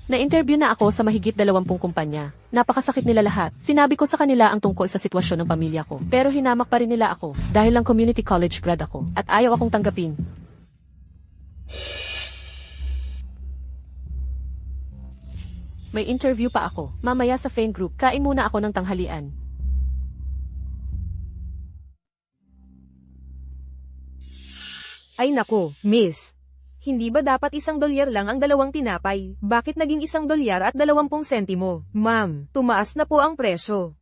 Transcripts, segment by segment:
Na-interview na ako sa mahigit 20 kumpanya. Napakasakit nila lahat. Sinabi ko sa kanila ang tungkol sa sitwasyon ng pamilya ko. Pero hinamak pa rin nila ako dahil lang community college grad ako at ayaw akong tanggapin. May interview pa ako. Mamaya sa fan group, kain muna ako ng tanghalian. Ay nako, miss. Hindi ba dapat $1 lang ang 2 tinapay? Bakit naging $1 at 20 sentimo? Ma'am, tumaas na po ang presyo.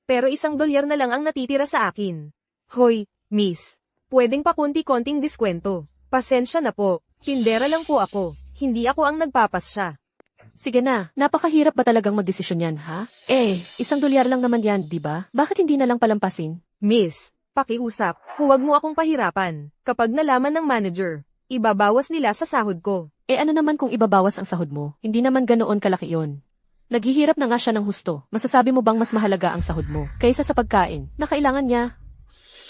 Pero $1 na lang ang natitira sa akin. Hoy, miss. Pwedeng pa konti-konting diskwento. Pasensya na po. Tindera lang po ako. Hindi ako ang nagpapasya. Sige na, napakahirap ba talagang magdesisyon yan, ha? $1 lang naman yan, di ba? Bakit hindi na lang palampasin? Miss, pakiusap, huwag mo akong pahirapan. Kapag nalaman ng manager, ibabawas nila sa sahod ko. Ano naman kung ibabawas ang sahod mo? Hindi naman ganoon kalaki yon. Naghihirap na nga siya ng husto. Masasabi mo bang mas mahalaga ang sahod mo kaysa sa pagkain na kailangan niya?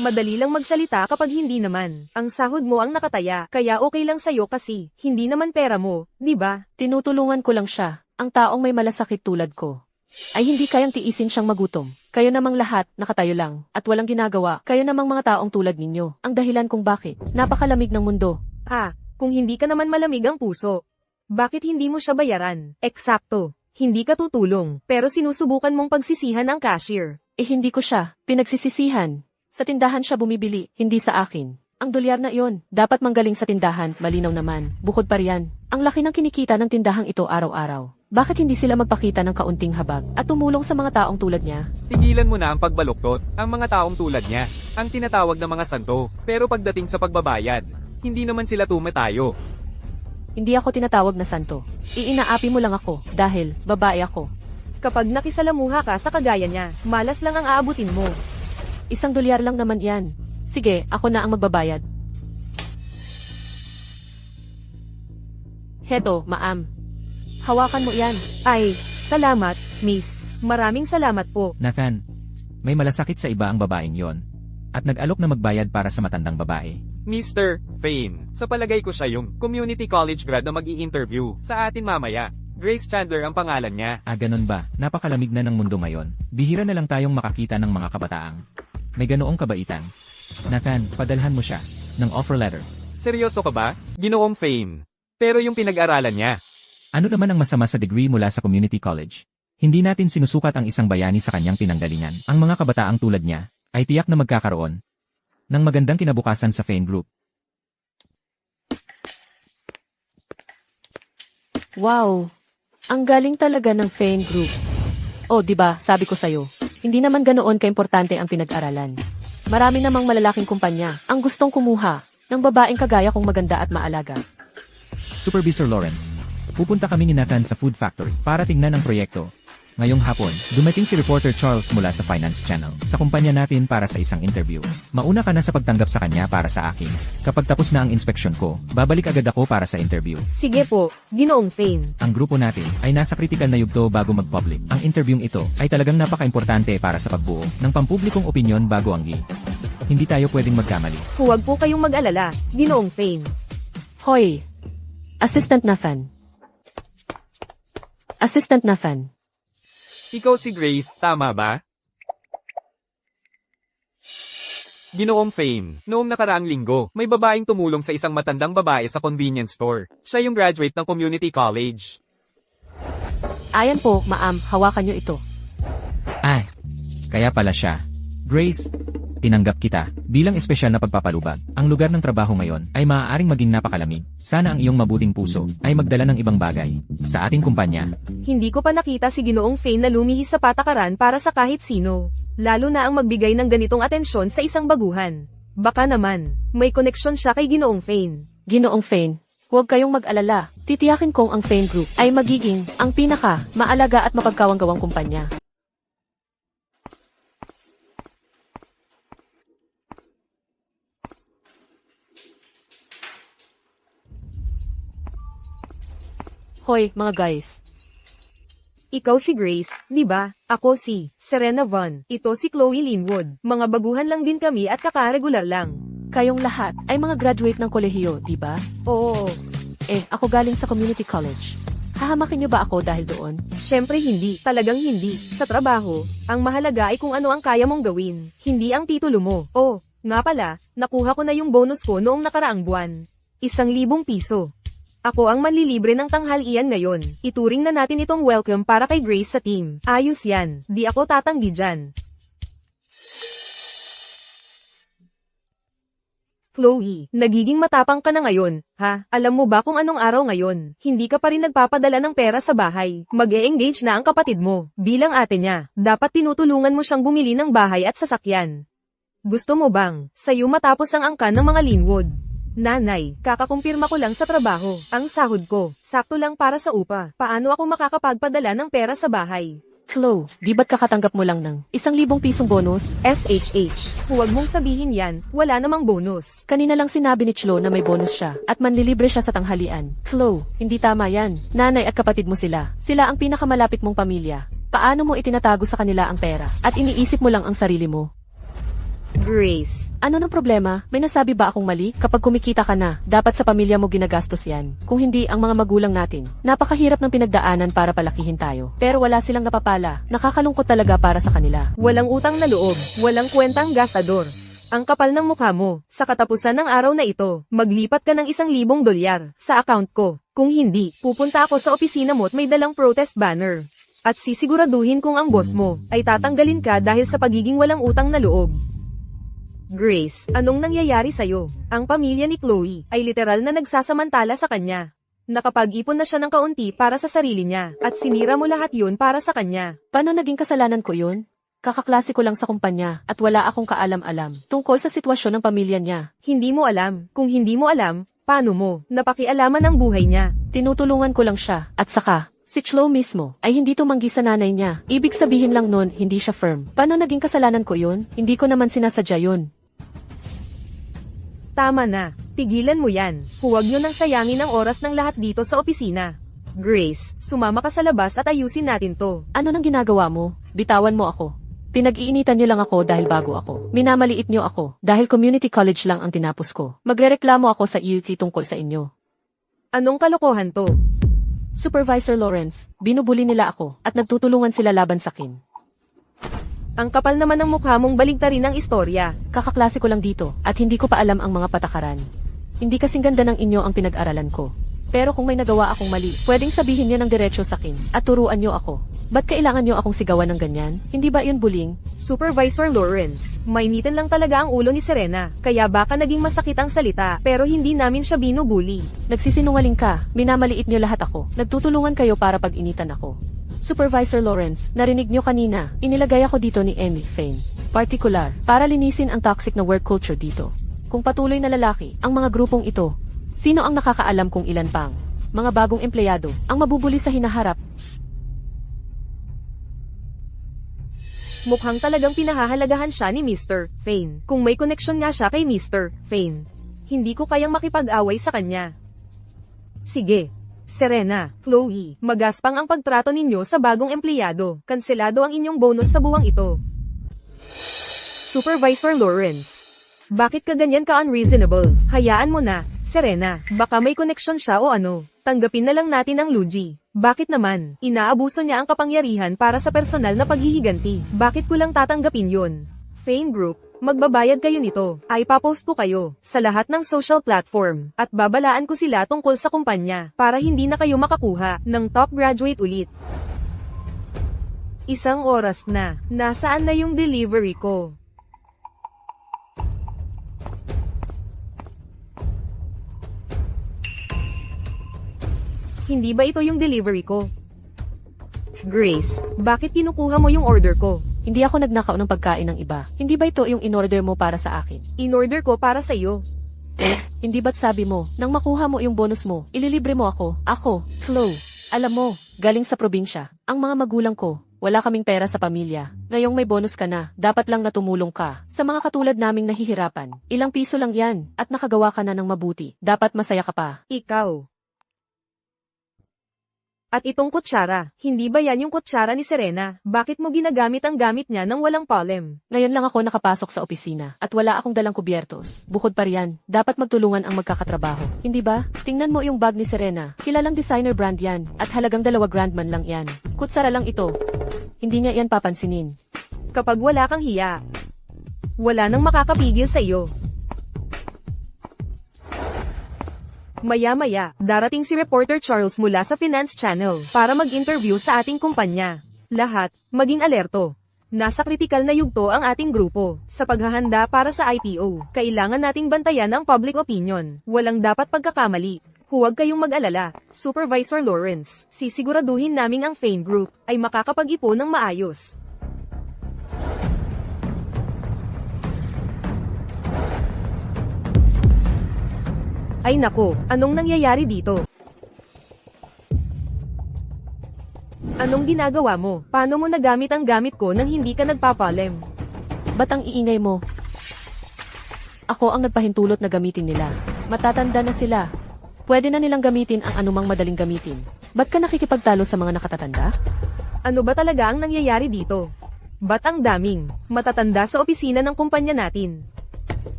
Madali lang magsalita kapag hindi naman. Ang sahod mo ang nakataya, kaya okay lang sa'yo kasi, hindi naman pera mo, di ba? Tinutulungan ko lang siya. Ang taong may malasakit tulad ko ay hindi kayang tiisin siyang magutom. Kayo namang lahat, nakatayo lang, at walang ginagawa. Kayo namang mga taong tulad ninyo. Ang dahilan kung bakit napakalamig ng mundo. Kung hindi ka naman malamig ang puso, bakit hindi mo siya bayaran? Eksakto. Hindi ka tutulong, pero sinusubukan mong pagsisihan ang cashier. Hindi ko siya pinagsisisihan. Sa tindahan siya bumibili, hindi sa akin. Ang $1 na iyon, dapat manggaling sa tindahan, malinaw naman. Bukod pa riyan, ang laki ng kinikita ng tindahang ito araw-araw. Bakit hindi sila magpakita ng kaunting habag at tumulong sa mga taong tulad niya? Tigilan mo na ang pagbaluktot, ang mga taong tulad niya, ang tinatawag na mga santo. Pero pagdating sa pagbabayad, hindi naman sila tumatayo. Hindi ako tinatawag na santo. Iinaapi mo lang ako, dahil babae ako. Kapag nakisalamuha ka sa kagaya niya, malas lang ang aabutin mo. $1 lang naman yan. Sige, ako na ang magbabayad. Heto, ma'am. Hawakan mo yan. Ay, salamat, miss. Maraming salamat po. Nathan, may malasakit sa iba ang babaeng yon. At nag-alok na magbayad para sa matandang babae. Mr. Fane, sa palagay ko siya yung community college grad na mag-i-interview sa atin mamaya. Grace Chandler ang pangalan niya. Ganun ba? Napakalamig na ng mundo ngayon. Bihira na lang tayong makakita ng mga kabataang may ganoong kabaitan. Nathan, padalhan mo siya ng offer letter. Seryoso ka ba? Ginoong Fane. Pero yung pinag-aralan niya. Ano naman ang masama sa degree mula sa community college? Hindi natin sinusukat ang isang bayani sa kanyang pinanggalingan. Ang mga kabataang tulad niya ay tiyak na magkakaroon ng magandang kinabukasan sa Fane Group. Wow! Ang galing talaga ng Fane Group. Di ba, sabi ko sa'yo, hindi naman ganoon kaimportante ang pinag-aralan. Marami namang malalaking kumpanya ang gustong kumuha ng babaeng kagaya kong maganda at maalaga. Supervisor Lawrence, pupunta kami ni Nathan sa food factory para tingnan ang proyekto. Ngayong hapon, dumating si reporter Charles mula sa Finance Channel sa kumpanya natin para sa isang interview. Mauna ka na sa pagtanggap sa kanya para sa akin. Kapag tapos na ang inspeksyon ko, babalik agad ako para sa interview. Sige po, Ginoong Fane. Ang grupo natin ay nasa critical na yugto bago mag-public. Ang interviewing ito ay talagang napaka-importante para sa pagbuo ng pampublikong opinyon bago ang Hindi tayo pwedeng magkamali. Huwag po kayong mag-alala, Ginoong Fane. Hoy! Assistant Nathan. Assistant Nathan. Ikaw si Grace, tama ba? Ginoong Fane, noong nakaraang linggo, may babaeng tumulong sa isang matandang babae sa convenience store. Siya yung graduate ng community college. Ayan po, ma'am, hawakan niyo ito. Kaya pala siya. Grace, tinanggap kita bilang espesyal na pagpapalubag. Ang lugar ng trabaho ngayon ay maaaring maging napakalamig. Sana ang iyong mabuting puso ay magdala ng ibang bagay sa ating kumpanya. Hindi ko pa nakita si Ginoong Fane na lumihis sa patakaran para sa kahit sino. Lalo na ang magbigay ng ganitong atensyon sa isang baguhan. Baka naman, may koneksyon siya kay Ginoong Fane. Ginoong Fane, huwag kayong mag-alala. Titiyakin kong ang Fane Group ay magiging ang pinaka-maalaga at mapagkawang-gawang kumpanya. Hoy, mga guys. Ikaw si Grace, di ba? Ako si Serena Von. Ito si Chloe Linwood. Mga baguhan lang din kami at kakaregular lang. Kayong lahat ay mga graduate ng kolehiyo, di ba? Oo. Ako galing sa community college. Hahamakin niyo ba ako dahil doon? Syempre hindi, talagang hindi. Sa trabaho, ang mahalaga ay kung ano ang kaya mong gawin, hindi ang titulo mo. Oh, nga pala, nakuha ko na yung bonus ko noong nakaraang buwan. 1,000 piso. Ako ang manlilibre ng tanghalian ngayon. Ituring na natin itong welcome para kay Grace sa team. Ayos yan, di ako tatanggi dyan. Chloe, nagiging matapang ka na ngayon, ha? Alam mo ba kung anong araw ngayon? Hindi ka pa rin nagpapadala ng pera sa bahay. Mag-e-engage na ang kapatid mo. Bilang ate niya, dapat tinutulungan mo siyang bumili ng bahay at sasakyan. Gusto mo bang, sa'yo matapos ang angkan ng mga Linwood? Nanay, kakakumpirma ko lang sa trabaho. Ang sahod ko, sakto lang para sa upa. Paano ako makakapagpadala ng pera sa bahay? Chloe, di ba't kakatanggap mo lang ng 1,000 pisong bonus? SHH, huwag mong sabihin yan, wala namang bonus. Kanina lang sinabi ni Chloe na may bonus siya at manlilibre siya sa tanghalian. Chloe, hindi tama yan. Nanay at kapatid mo sila. Sila ang pinakamalapit mong pamilya. Paano mo itinatago sa kanila ang pera at iniisip mo lang ang sarili mo? Grace, Ano ng problema? May nasabi ba akong mali? Kapag kumikita ka na, dapat sa pamilya mo ginagastos yan. Kung hindi, ang mga magulang natin. Napakahirap ng pinagdaanan para palakihin tayo. Pero wala silang napapala. Nakakalungkot talaga para sa kanila. walang utang na loob, walang kwentang gastador. Ang kapal ng mukha mo. Sa katapusan ng araw na ito, maglipat ka ng 1,000 dolyar sa account ko. Kung hindi, pupunta ako sa opisina mo at may dalang protest banner. At sisiguraduhin kung ang boss mo ay tatanggalin ka dahil sa pagiging walang utang na loob. Grace, anong nangyayari sa'yo? Ang pamilya ni Chloe ay literal na nagsasamantala sa kanya. Nakapag-ipon na siya ng kaunti para sa sarili niya, at sinira mo lahat yun para sa kanya. Paano naging kasalanan ko yun? Kakaklase ko lang sa kumpanya at wala akong kaalam-alam tungkol sa sitwasyon ng pamilya niya. Hindi mo alam. Kung hindi mo alam, paano mo napakialaman ang buhay niya? Tinutulungan ko lang siya. At saka, si Chloe mismo ay hindi tumanggi sa nanay niya. Ibig sabihin lang nun, hindi siya firm. Paano naging kasalanan ko yun? Hindi ko naman sinasadya yun. Tama na. Tigilan mo yan. Huwag nyo nang sayangin ang oras ng lahat dito sa opisina. Grace, sumama ka sa labas at ayusin natin to. Ano nang ginagawa mo? Bitawan mo ako. Pinag-iinitan niyo lang ako dahil bago ako. Minamaliit niyo ako dahil community college lang ang tinapos ko. Magrereklamo ako sa EUT tungkol sa inyo. Anong kalokohan to? Supervisor Lawrence, binubuli nila ako at nagtutulungan sila laban sa akin. Ang kapal naman ng mukha mong baligtarin ang istorya. Kakaklase ko lang dito at hindi ko pa alam ang mga patakaran. Hindi kasing ganda ng inyo ang pinag-aralan ko. Pero kung may nagawa akong mali, pwedeng sabihin niyo ng diretso sa akin at turuan niyo ako. Ba't kailangan niyo akong sigawan ng ganyan? Hindi ba yun bullying? Supervisor Lawrence, mainitan lang talaga ang ulo ni Serena, kaya baka naging masakit ang salita, pero hindi namin siya binubuli. Nagsisinungaling ka, minamaliit niyo lahat ako. Nagtutulungan kayo para pag-initan ako. Supervisor Lawrence, narinig niyo kanina, inilagay ako dito ni Emmy Fain. Particular, para linisin ang toxic na work culture dito. Kung patuloy na lalaki, ang mga grupong ito, sino ang nakakaalam kung ilan pang mga bagong empleyado ang mabubuli sa hinaharap? Mukhang talagang pinahahalagahan siya ni Mr. Fain. Kung may koneksyon nga siya kay Mr. Fain, hindi ko kayang makipag-away sa kanya. Sige. Serena, Chloe, magaspang ang pagtrato ninyo sa bagong empleyado. Kanselado ang inyong bonus sa buwang ito. Supervisor Lawrence, bakit ka ganyan ka-unreasonable? Hayaan mo na, Serena, baka may koneksyon siya o ano. Tanggapin na lang natin ang Luigi. Bakit naman? Inaabuso niya ang kapangyarihan para sa personal na paghihiganti. Bakit ko lang tatanggapin yun? Fain Group, magbabayad kayo nito. Ay papost ko kayo sa lahat ng social platform at babalaan ko sila tungkol sa kumpanya para hindi na kayo makakuha ng top graduate ulit. 1 oras na. Nasaan na yung delivery ko? Hindi ba ito yung delivery ko? Grace, bakit kinukuha mo yung order ko? Hindi ako nagnakaw ng pagkain ng iba. Hindi ba ito yung in-order mo para sa akin? In-order ko para sa iyo. Hindi ba't sabi mo, nang makuha mo yung bonus mo, ililibre mo ako? Ako, Chloe. Alam mo, galing sa probinsya. Ang mga magulang ko, wala kaming pera sa pamilya. Ngayong may bonus ka na, dapat lang na tumulong ka. Sa mga katulad naming nahihirapan, ilang piso lang yan, at nakagawa ka na ng mabuti. Dapat masaya ka pa. Ikaw. At itong kutsara, hindi ba yan yung kutsara ni Serena? Bakit mo ginagamit ang gamit niya nang walang palem? Ngayon lang ako nakapasok sa opisina at wala akong dalang kubyertos. Bukod pa riyan, dapat magtulungan ang magkakatrabaho. Hindi ba? Tingnan mo yung bag ni Serena. Kilalang designer brand yan at halagang $2 grand man lang yan. Kutsara lang ito. Hindi nga yan papansinin. Kapag wala kang hiya, wala nang makakapigil sa iyo. Maya-maya, darating si Reporter Charles mula sa Finance Channel para mag-interview sa ating kumpanya. Lahat, maging alerto. Nasa kritikal na yugto ang ating grupo. Sa paghahanda para sa IPO, kailangan nating bantayan ang public opinion. Walang dapat pagkakamali. Huwag kayong mag-alala, Supervisor Lawrence. Sisiguraduhin naming ang Fane Group ay makakapag-ipon ng maayos. Ay nako, anong nangyayari dito? Anong ginagawa mo? Paano mo nagamit ang gamit ko nang hindi ka nagpapalem? Ba't ang iingay mo? Ako ang nagpahintulot na gamitin nila. Matatanda na sila. Pwede na nilang gamitin ang anumang madaling gamitin. Ba't ka nakikipagtalo sa mga nakatatanda? Ano ba talaga ang nangyayari dito? Ba't ang daming matatanda sa opisina ng kumpanya natin?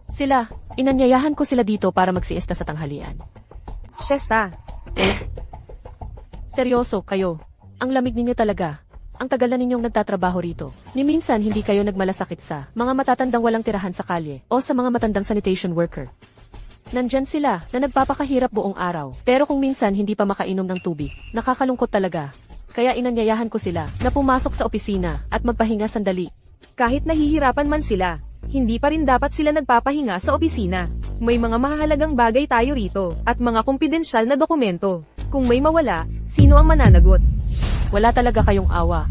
Sila, inanyayahan ko sila dito para magsiesta sa tanghalian. Shesta, Seryoso, kayo. Ang lamig ninyo talaga. Ang tagal na ninyong nagtatrabaho rito. Ni minsan hindi kayo nagmalasakit sa mga matatandang walang tirahan sa kalye o sa mga matandang sanitation worker. Nandyan sila na nagpapakahirap buong araw. Pero kung minsan hindi pa makainom ng tubig, nakakalungkot talaga. Kaya inanyayahan ko sila na pumasok sa opisina at magpahinga sandali. kahit nahihirapan man sila, hindi pa rin dapat sila nagpapahinga sa opisina. May mga mahalagang bagay tayo rito, at mga kumpidensyal na dokumento. Kung may mawala, sino ang mananagot? Wala talaga kayong awa.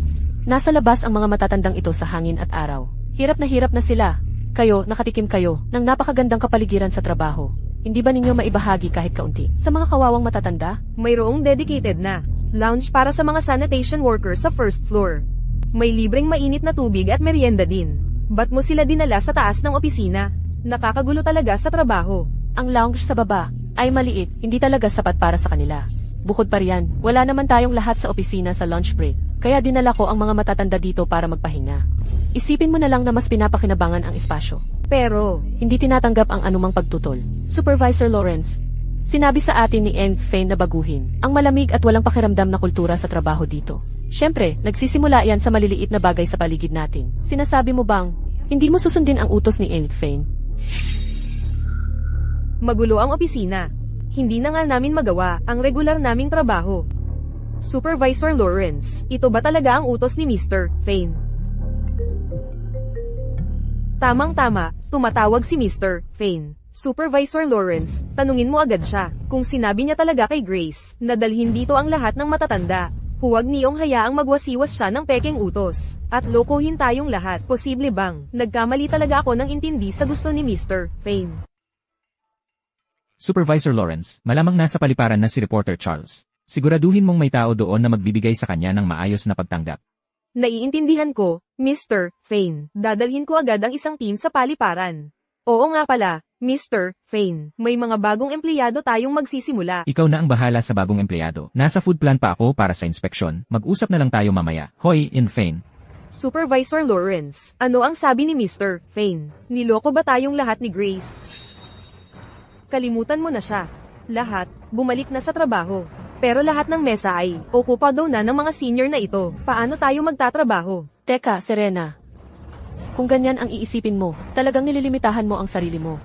Nasa labas ang mga matatandang ito sa hangin at araw. Hirap na sila. Kayo, nakatikim kayo, ng napakagandang kapaligiran sa trabaho. Hindi ba ninyo maibahagi kahit kaunti sa mga kawawang matatanda? Mayroong dedicated na lounge para sa mga sanitation workers sa first floor. May libreng mainit na tubig at merienda din. Ba't mo sila dinala sa taas ng opisina? Nakakagulo talaga sa trabaho. Ang lounge sa baba ay maliit, hindi talaga sapat para sa kanila. Bukod pa riyan, wala naman tayong lahat sa opisina sa lunch break. Kaya dinala ko ang mga matatanda dito para magpahinga. Isipin mo na lang na mas pinapakinabangan ang espasyo. Pero, Hindi tinatanggap ang anumang pagtutol. Supervisor Lawrence, sinabi sa atin ni Eng Fane na baguhin ang malamig at walang pakiramdam na kultura sa trabaho dito. Siyempre, nagsisimula yan sa maliliit na bagay sa paligid natin. Sinasabi mo bang, hindi mo susundin ang utos ni Eng Fane? magulo ang opisina. Hindi na nga namin magawa ang regular naming trabaho. Supervisor Lawrence, ito ba talaga ang utos ni Mr. Fane? Tamang-tama, tumatawag si Mr. Fane. Supervisor Lawrence, tanungin mo agad siya kung sinabi niya talaga kay Grace na dalhin dito ang lahat ng matatanda. Huwag niyong hayaang magwasiwas siya ng pekeng utos at lokohin tayong lahat. Posible bang nagkamali talaga ako ng intindi sa gusto ni Mr. Fane? Supervisor Lawrence, malamang nasa paliparan na si Reporter Charles. Siguraduhin mong may tao doon na magbibigay sa kanya ng maayos na pagtanggap. Naiintindihan ko, Mr. Fane. Dadalhin ko agad ang isang team sa paliparan. Oo nga pala, Mr. Fane. May mga bagong empleyado tayong magsisimula. Ikaw na ang bahala sa bagong empleyado. Nasa food plan pa ako para sa inspeksyon. Mag-usap na lang tayo mamaya. Hoy, in Fane. Supervisor Lawrence, ano ang sabi ni Mr. Fane? Niloko ba tayong lahat ni Grace? Kalimutan mo na siya. Lahat, bumalik na sa trabaho. Pero lahat ng mesa ay okupado na ng mga senior na ito. Paano tayo magtatrabaho? Teka, Serena. Kung ganyan ang iisipin mo, talagang nililimitahan mo ang sarili mo.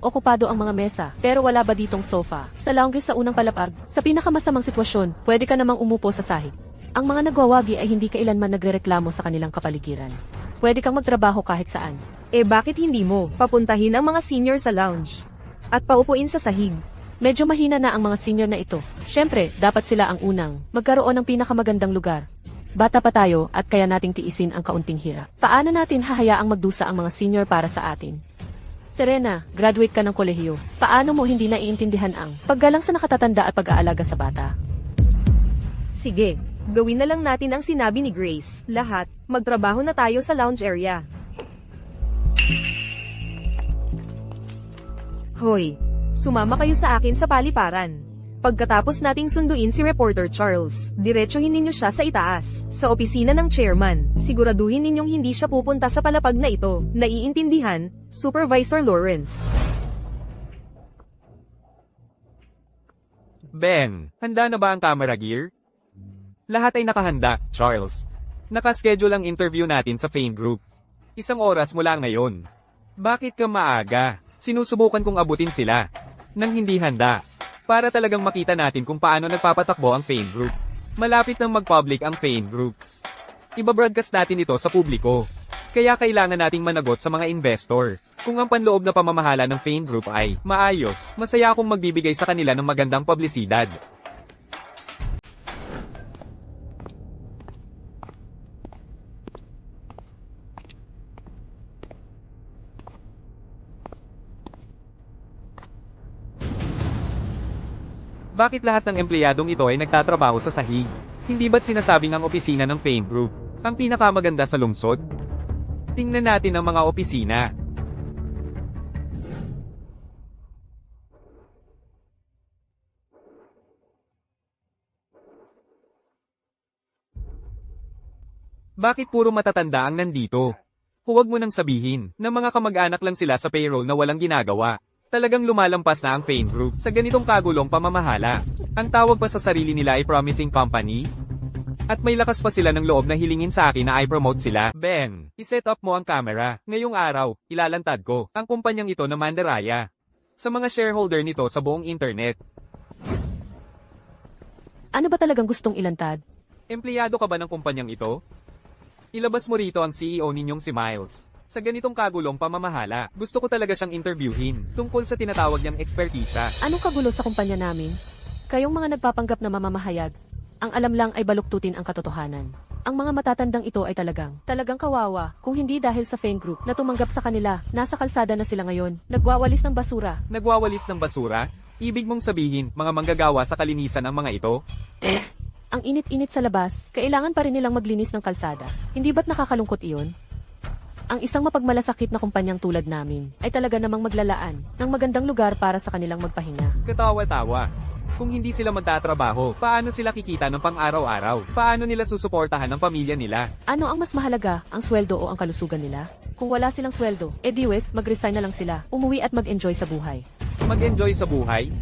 Okupado ang mga mesa, pero wala ba ditong sofa? Sa lounge sa unang palapag, sa pinakamasamang sitwasyon, pwede ka namang umupo sa sahig. Ang mga nagwawagi ay hindi kailanman nagrereklamo sa kanilang kapaligiran. Pwede kang magtrabaho kahit saan. Bakit hindi mo papuntahin ang mga senior sa lounge? At paupuin sa sahig? Medyo mahina na ang mga senior na ito. Siyempre, dapat sila ang unang magkaroon ng pinakamagandang lugar. Bata pa tayo at kaya nating tiisin ang kaunting hirap. Paano natin hahayaang magdusa ang mga senior para sa atin? Serena, graduate ka ng kolehiyo. Paano mo hindi naiintindihan ang paggalang sa nakatatanda at pag-aalaga sa bata? Sige, gawin na lang natin ang sinabi ni Grace. Lahat, magtrabaho na tayo sa lounge area. Hoy, sumama kayo sa akin sa paliparan. Pagkatapos nating sunduin si Reporter Charles, diretsuhin ninyo siya sa itaas, sa opisina ng chairman. Siguraduhin ninyong hindi siya pupunta sa palapag na ito. Naiintindihan, Supervisor Lawrence. Ben, handa na ba ang camera gear? Lahat ay nakahanda, Charles. Nakaschedule ang interview natin sa Fane Group. 1 oras mula ngayon. Bakit ka maaga? Sinusubukan kong abutin sila. Nang hindi handa. Para talagang makita natin kung paano nagpapatakbo ang Fane Group. Malapit nang mag-public ang Fane Group. Ibabroadcast natin ito sa publiko. Kaya kailangan nating managot sa mga investor. Kung ang panloob na pamamahala ng Fane Group ay maayos, masaya akong magbibigay sa kanila ng magandang publisidad. Bakit lahat ng empleyadong ito ay nagtatrabaho sa sahig? Hindi ba't sinasabing ang opisina ng Fane Group ang pinakamaganda sa lungsod? Tingnan natin ang mga opisina. Bakit puro matatanda ang nandito? Huwag mo nang sabihin na mga kamag-anak lang sila sa payroll na walang ginagawa. Talagang lumalampas na ang Fane Group sa ganitong kagulong pamamahala. Ang tawag pa sa sarili nila ay promising company. At may lakas pa sila ng loob na hilingin sa akin na i-promote sila. Ben, iset up mo ang camera. Ngayong araw, ilalantad ko ang kumpanyang ito na Mandaraya sa mga shareholder nito sa buong internet. Ano ba talagang gustong ilantad? Empleyado ka ba ng kumpanyang ito? Ilabas mo rito ang CEO ninyong si Miles. Sa ganitong kagulong pamamahala, gusto ko talaga siyang interviewin tungkol sa tinatawag niyang ekspertisya. Anong kagulo sa kumpanya namin? Kayong mga nagpapanggap na mamamahayag, ang alam lang ay baluktutin ang katotohanan. Ang mga matatandang ito ay talagang kawawa, kung hindi dahil sa Fane Group na tumanggap sa kanila, nasa kalsada na sila ngayon, nagwawalis ng basura. Nagwawalis ng basura? Ibig mong sabihin, mga manggagawa sa kalinisan ang mga ito? Ang init-init sa labas, kailangan pa rin nilang maglinis ng kalsada. Hindi ba't nakakalungkot iyon? Ang isang mapagmalasakit na kumpanyang tulad namin ay talaga namang maglalaan ng magandang lugar para sa kanilang magpahinga. Katawa-tawa. Kung hindi sila magtatrabaho, paano sila kikita ng pang-araw-araw? Paano nila susuportahan ang pamilya nila? Ano ang mas mahalaga, ang sweldo o ang kalusugan nila? Kung wala silang sweldo, ediwes, mag-resign na lang sila, umuwi at mag-enjoy sa buhay. Mag-enjoy sa buhay?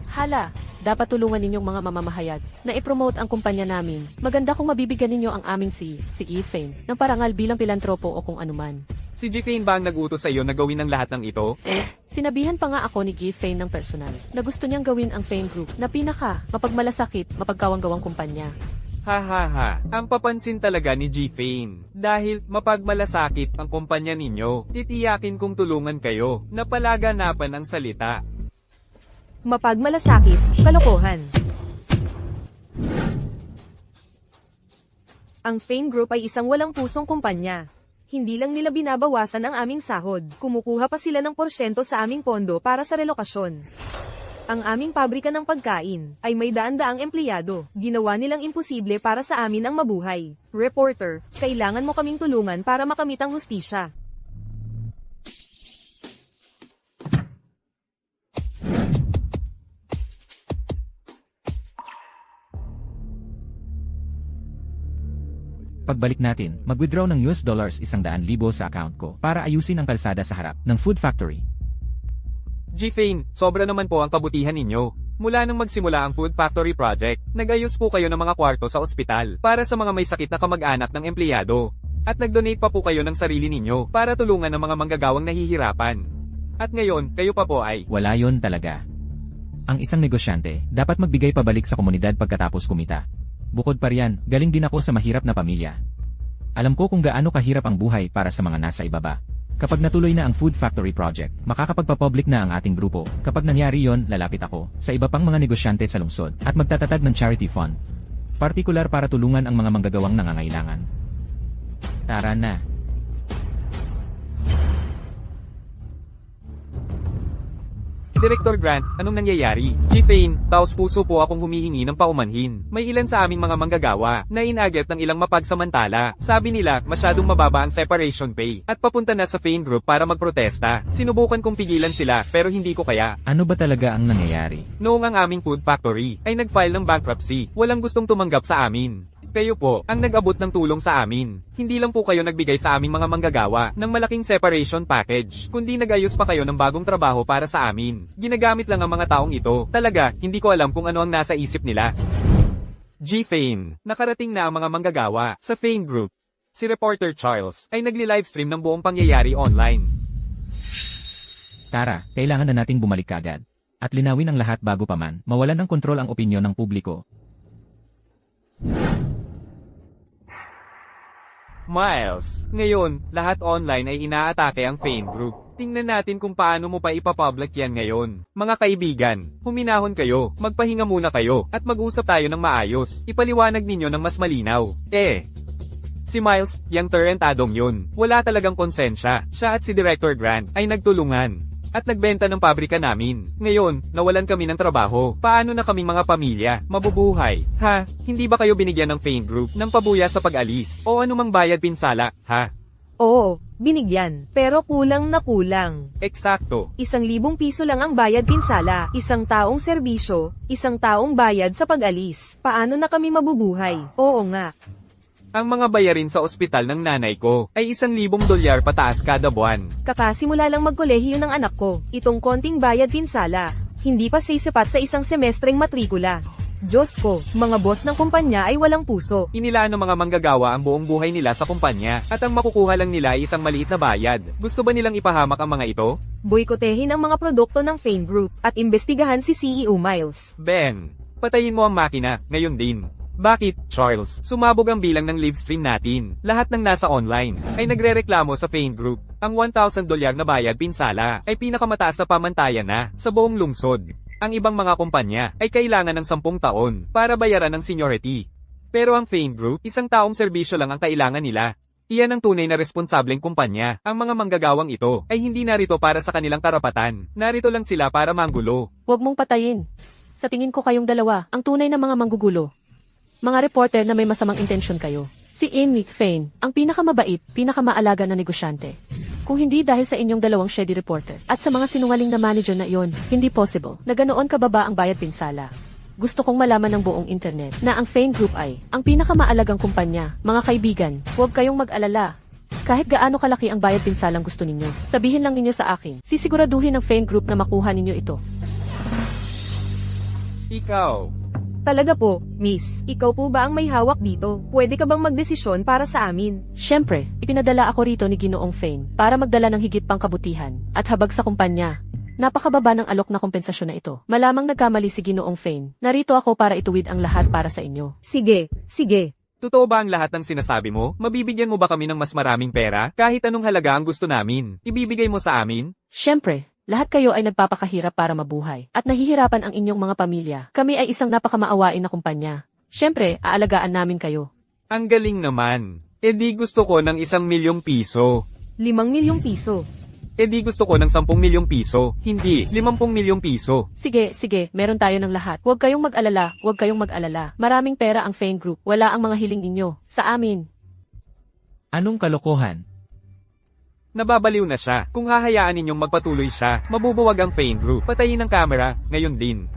Hala, dapat tulungan ninyong mga mamamahayag na i-promote ang kumpanya namin. Maganda kung mabibigyan ninyo ang aming si Fane ng parangal bilang pilantropo o kung anuman. Si Fane ba ang nag-utos sa iyo na gawin ang lahat ng ito? Sinabihan pa nga ako ni Fane ng personal na gusto niyang gawin ang Fane Group na pinaka mapagmalasakit, mapagkawang-gawang kumpanya. Ha ha ha, ang papansin talaga ni Fane. Dahil mapagmalasakit ang kumpanya ninyo, titiyakin kong tulungan kayo na palaganapan ang salita. Mapagmalasakit, kalokohan. Ang Fane Group ay isang walang pusong kumpanya. Hindi lang nila binabawasan ang aming sahod, kumukuha pa sila ng porsyento sa aming pondo para sa relokasyon. Ang aming pabrika ng pagkain ay may daan-daang empleyado. Ginawa nilang imposible para sa amin ang mabuhay. Reporter, kailangan mo kaming tulungan para makamit ang hustisya. Pagbalik natin, mag-withdraw ng US dollars $100,000 sa account ko para ayusin ang kalsada sa harap ng food factory. Fane, sobra naman po ang kabutihan ninyo. Mula nang magsimula ang Food Factory Project, nag-ayos po kayo ng mga kwarto sa ospital para sa mga may sakit na kamag-anak ng empleyado. At nag-donate pa po kayo ng sarili ninyo para tulungan ang mga manggagawang nahihirapan. At ngayon, kayo pa po ay... Wala yon talaga. Ang isang negosyante, dapat magbigay pabalik sa komunidad pagkatapos kumita. Bukod pa riyan, galing din ako sa mahirap na pamilya. Alam ko kung gaano kahirap ang buhay para sa mga nasa ibaba. Kapag natuloy na ang Food Factory Project, makakapagpapublic na ang ating grupo. Kapag nangyari yon, lalapit ako sa iba pang mga negosyante sa lungsod at magtatatag ng charity fund. Partikular para tulungan ang mga manggagawang nangangailangan. Tara na. Director Grant, anong nangyayari? G-Fane, taos puso po akong humihingi ng paumanhin. May ilan sa aming mga manggagawa na inagyat ng ilang mapagsamantala. Sabi nila, masyadong mababa ang separation pay at papunta na sa Fane Group para magprotesta. Sinubukan kong pigilan sila pero hindi ko kaya. Ano ba talaga ang nangyayari? Noong ang aming food factory ay nag-file ng bankruptcy, walang gustong tumanggap sa amin. Kayo po, ang nag-abot ng tulong sa amin. Hindi lang po kayo nagbigay sa aming mga manggagawa ng malaking separation package, kundi nag-ayos pa kayo ng bagong trabaho para sa amin. Ginagamit lang ang mga taong ito. Talaga, hindi ko alam kung ano ang nasa isip nila. G-Fane, nakarating na ang mga manggagawa sa Fane Group. Si Reporter Charles ay nagli-livestream ng buong pangyayari online. Tara, kailangan na nating bumalik agad. At linawin ang lahat bago pa man mawalan ng kontrol ang opinyon ng publiko. Miles, ngayon, lahat online ay inaatake ang Fane Group. Tingnan natin kung paano mo pa ipapublic yan ngayon. Mga kaibigan, huminahon kayo, magpahinga muna kayo, at mag-usap tayo ng maayos. Ipaliwanag ninyo ng mas malinaw. Si Miles, yung tarantadong yun, wala talagang konsensya. Siya at si Director Grant ay nagtulungan at nagbenta ng pabrika namin. Ngayon, nawalan kami ng trabaho. Paano na kaming mga pamilya mabubuhay? Ha? Hindi ba kayo binigyan ng Fane Group ng pabuya sa pag-alis o anumang bayad pinsala? Ha? Oo, binigyan. Pero kulang na kulang. Eksakto. 1,000 piso lang ang bayad pinsala, isang taong serbisyo, isang taong bayad sa pag-alis. Paano na kami mabubuhay? Oo nga. Ang mga bayarin sa ospital ng nanay ko ay $1,000 pataas kada buwan. Kakasimula lang magkolehiyo ng anak ko. Itong konting bayad pinsala, hindi pa sisipat sa isang semestreng matrikula. Diyos ko, mga boss ng kumpanya ay walang puso. Inilaan ng mga manggagawa ang buong buhay nila sa kumpanya at ang makukuha lang nila ay isang maliit na bayad. Gusto ba nilang ipahamak ang mga ito? Boykotehin ang mga produkto ng Fane Group at imbestigahan si CEO Miles. Ben, patayin mo ang makina, ngayon din. Bakit, Charles? Sumabog ang bilang ng livestream natin. Lahat ng nasa online ay nagrereklamo sa Fane Group. Ang $1,000 na bayad pinsala ay pinakamataas na pamantayan na sa buong lungsod. Ang ibang mga kumpanya ay kailangan ng 10 taon para bayaran ng seniority. Pero ang Fane Group, isang taong serbisyo lang ang kailangan nila. Iyan ang tunay na responsableng kumpanya. Ang mga manggagawang ito ay hindi narito para sa kanilang karapatan. Narito lang sila para manggulo. Huwag mong patayin. Sa tingin ko kayong dalawa, ang tunay na mga manggugulo. Mga reporter na may masamang intensyon kayo. Si Amy Fane, ang pinakamabait, pinakamaalaga na negosyante. Kung hindi dahil sa inyong dalawang shady reporter, at sa mga sinungaling na manager na iyon, hindi possible na ganoon kababa ang bayad pinsala. Gusto kong malaman ng buong internet na ang Fane Group ay ang pinakamaalagang kumpanya. Mga kaibigan, huwag kayong mag-alala. Kahit gaano kalaki ang bayad pinsalang gusto ninyo, sabihin lang ninyo sa akin. Sisiguraduhin ng Fane Group na makuha ninyo ito. Ikaw. Talaga po, Miss. Ikaw po ba ang may hawak dito? Pwede ka bang magdesisyon para sa amin? Siyempre, ipinadala ako rito ni Ginoong Fane para magdala ng higit pang kabutihan at habag sa kumpanya. Napakababa ng alok na kompensasyon na ito. Malamang nagkamali si Ginoong Fane. Narito ako para ituwid ang lahat para sa inyo. Sige, sige. Totoo ba ang lahat ng sinasabi mo? Mabibigyan mo ba kami ng mas maraming pera? Kahit anong halaga ang gusto namin, ibibigay mo sa amin? Siyempre, lahat kayo ay nagpapakahirap para mabuhay at nahihirapan ang inyong mga pamilya. Kami ay isang napakamaawain na kumpanya. Siyempre, aalagaan namin kayo. Ang galing naman. E di gusto ko ng $1,000,000 piso. 5,000,000 piso. E di gusto ko ng $10,000,000 piso. Hindi, $50,000,000 piso. Sige, sige, meron tayo ng lahat. Huwag kayong mag-alala, huwag kayong mag-alala. Maraming pera ang Fane Group. Wala ang mga hiling ninyo. Sa amin. Anong kalokohan? Nababaliw na siya. Kung hahayaan ninyong magpatuloy siya, mabubuwag ang Fane Group. Patayin ang camera, ngayon din.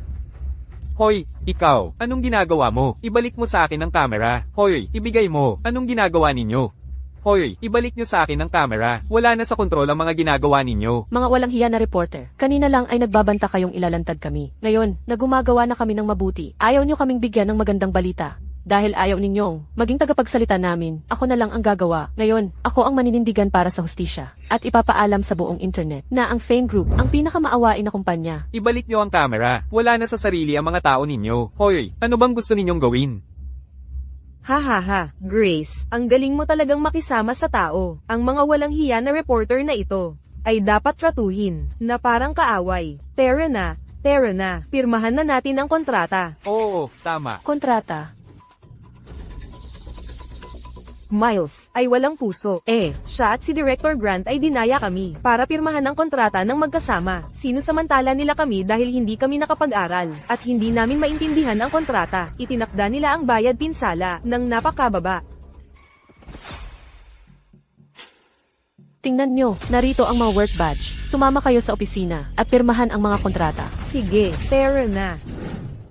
Hoy, ikaw, anong ginagawa mo? Ibalik mo sa akin ang camera. Hoy, ibigay mo. Anong ginagawa ninyo? Hoy, ibalik nyo sa akin ang camera. Wala na sa kontrol ang mga ginagawa ninyo. Mga walang hiya na reporter. Kanina lang ay nagbabanta kayong ilalantad kami. Ngayon, nagumagawa na kami ng mabuti. Ayaw nyo kaming bigyan ng magandang balita. Dahil ayaw ninyong maging tagapagsalita namin, ako na lang ang gagawa. Ngayon, ako ang maninindigan para sa hustisya. At ipapaalam sa buong internet na ang Fane Group ang pinakamaawain na kumpanya. Ibalik nyo ang camera. Wala na sa sarili ang mga tao ninyo. Hoy, ano bang gusto ninyong gawin? Ha ha ha, Grace, ang galing mo talagang makisama sa tao. Ang mga walang hiya na reporter na ito ay dapat tratuhin na parang kaaway. Tara na, pirmahan na natin ang kontrata. Oo, tama. Kontrata. Miles, ay walang puso. Siya at si Director Grant ay dinaya kami para pirmahan ang kontrata ng magkasama. Sinusamantala nila kami dahil hindi kami nakapag-aral at hindi namin maintindihan ang kontrata. Itinakda nila ang bayad pinsala ng napakababa. Tingnan nyo, narito ang mga work badge. Sumama kayo sa opisina at pirmahan ang mga kontrata. Sige, pero na.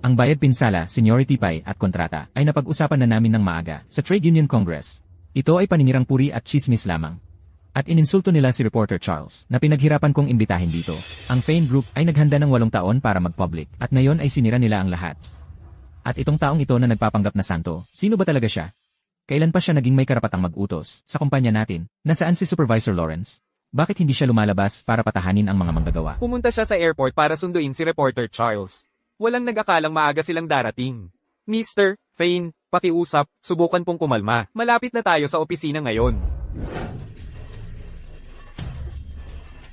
Ang bayad pinsala, seniority pay at kontrata ay napag-usapan na namin ng maaga sa Trade Union Congress. Ito ay paninirang puri at chismis lamang. At ininsulto nila si Reporter Charles na pinaghirapan kong imbitahin dito. Ang Fane Group ay naghanda ng 8 taon para mag-public at ngayon ay sinira nila ang lahat. At itong taong ito na nagpapanggap na santo, sino ba talaga siya? Kailan pa siya naging may karapatang mag-utos sa kumpanya natin? Nasaan si Supervisor Lawrence? Bakit hindi siya lumalabas para patahanin ang mga manggagawa? Pumunta siya sa airport para sunduin si Reporter Charles. Walang nag-akalang maaga silang darating. Mr. Fane, pakiusap, subukan pong kumalma. Malapit na tayo sa opisina ngayon.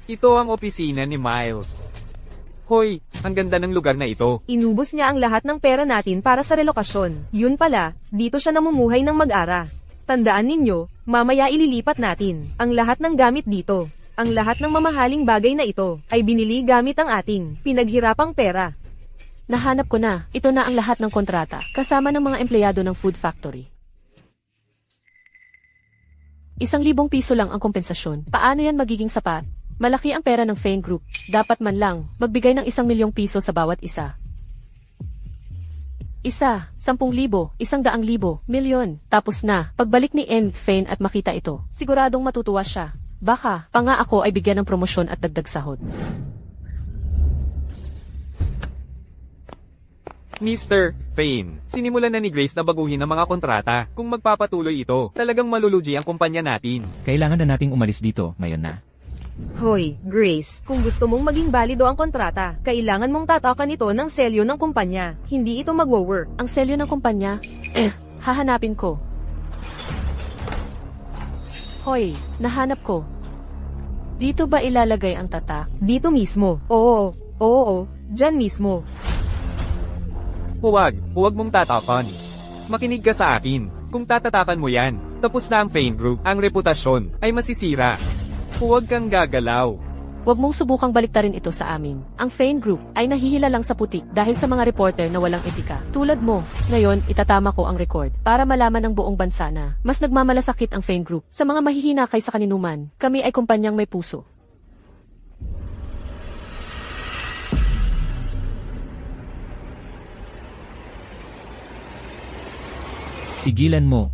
Ito ang opisina ni Miles. Hoy, ang ganda ng lugar na ito. Inubos niya ang lahat ng pera natin para sa relokasyon. Yun pala, dito siya namumuhay ng mag-ara. Tandaan ninyo, mamaya ililipat natin ang lahat ng gamit dito. Ang lahat ng mamahaling bagay na ito ay binili gamit ang ating pinaghirapang pera. Nahanap ko na, ito na ang lahat ng kontrata, kasama ng mga empleyado ng food factory. 1,000 piso lang ang kompensasyon. Paano yan magiging sapat? Malaki ang pera ng Fane Group. Dapat man lang, magbigay ng 1 milyong piso sa bawat isa. 10,000, 100,000, milyon. Tapos na, pagbalik ni Fane at makita ito, siguradong matutuwa siya. Baka, pa nga ako ay bigyan ng promosyon at dagdag sahod. Mr. Fane, sinimulan na ni Grace na baguhin ang mga kontrata. Kung magpapatuloy ito, talagang malulugi ang kumpanya natin. Kailangan na nating umalis dito ngayon na. Hoy, Grace, kung gusto mong maging balido ang kontrata, kailangan mong tatakan ito ng selyo ng kumpanya. Hindi ito magwo-work. Ang selyo ng kumpanya? Hahanapin ko. Hoy, nahanap ko. Dito ba ilalagay ang tatak? Dito mismo. Oo, dyan mismo. Huwag mong tatapan. Makinig ka sa akin. Kung tatatakan mo yan, tapos na ang Fane Group. Ang reputasyon ay masisira. Huwag kang gagalaw. Huwag mong subukang baliktarin ito sa amin. Ang Fane Group ay nahihila lang sa putik dahil sa mga reporter na walang etika. Tulad mo, ngayon itatama ko ang record para malaman ng buong bansa na mas nagmamalasakit ang Fane Group sa mga mahihina kaysa kaninuman. Kami ay kumpanyang may puso. Tigilan mo.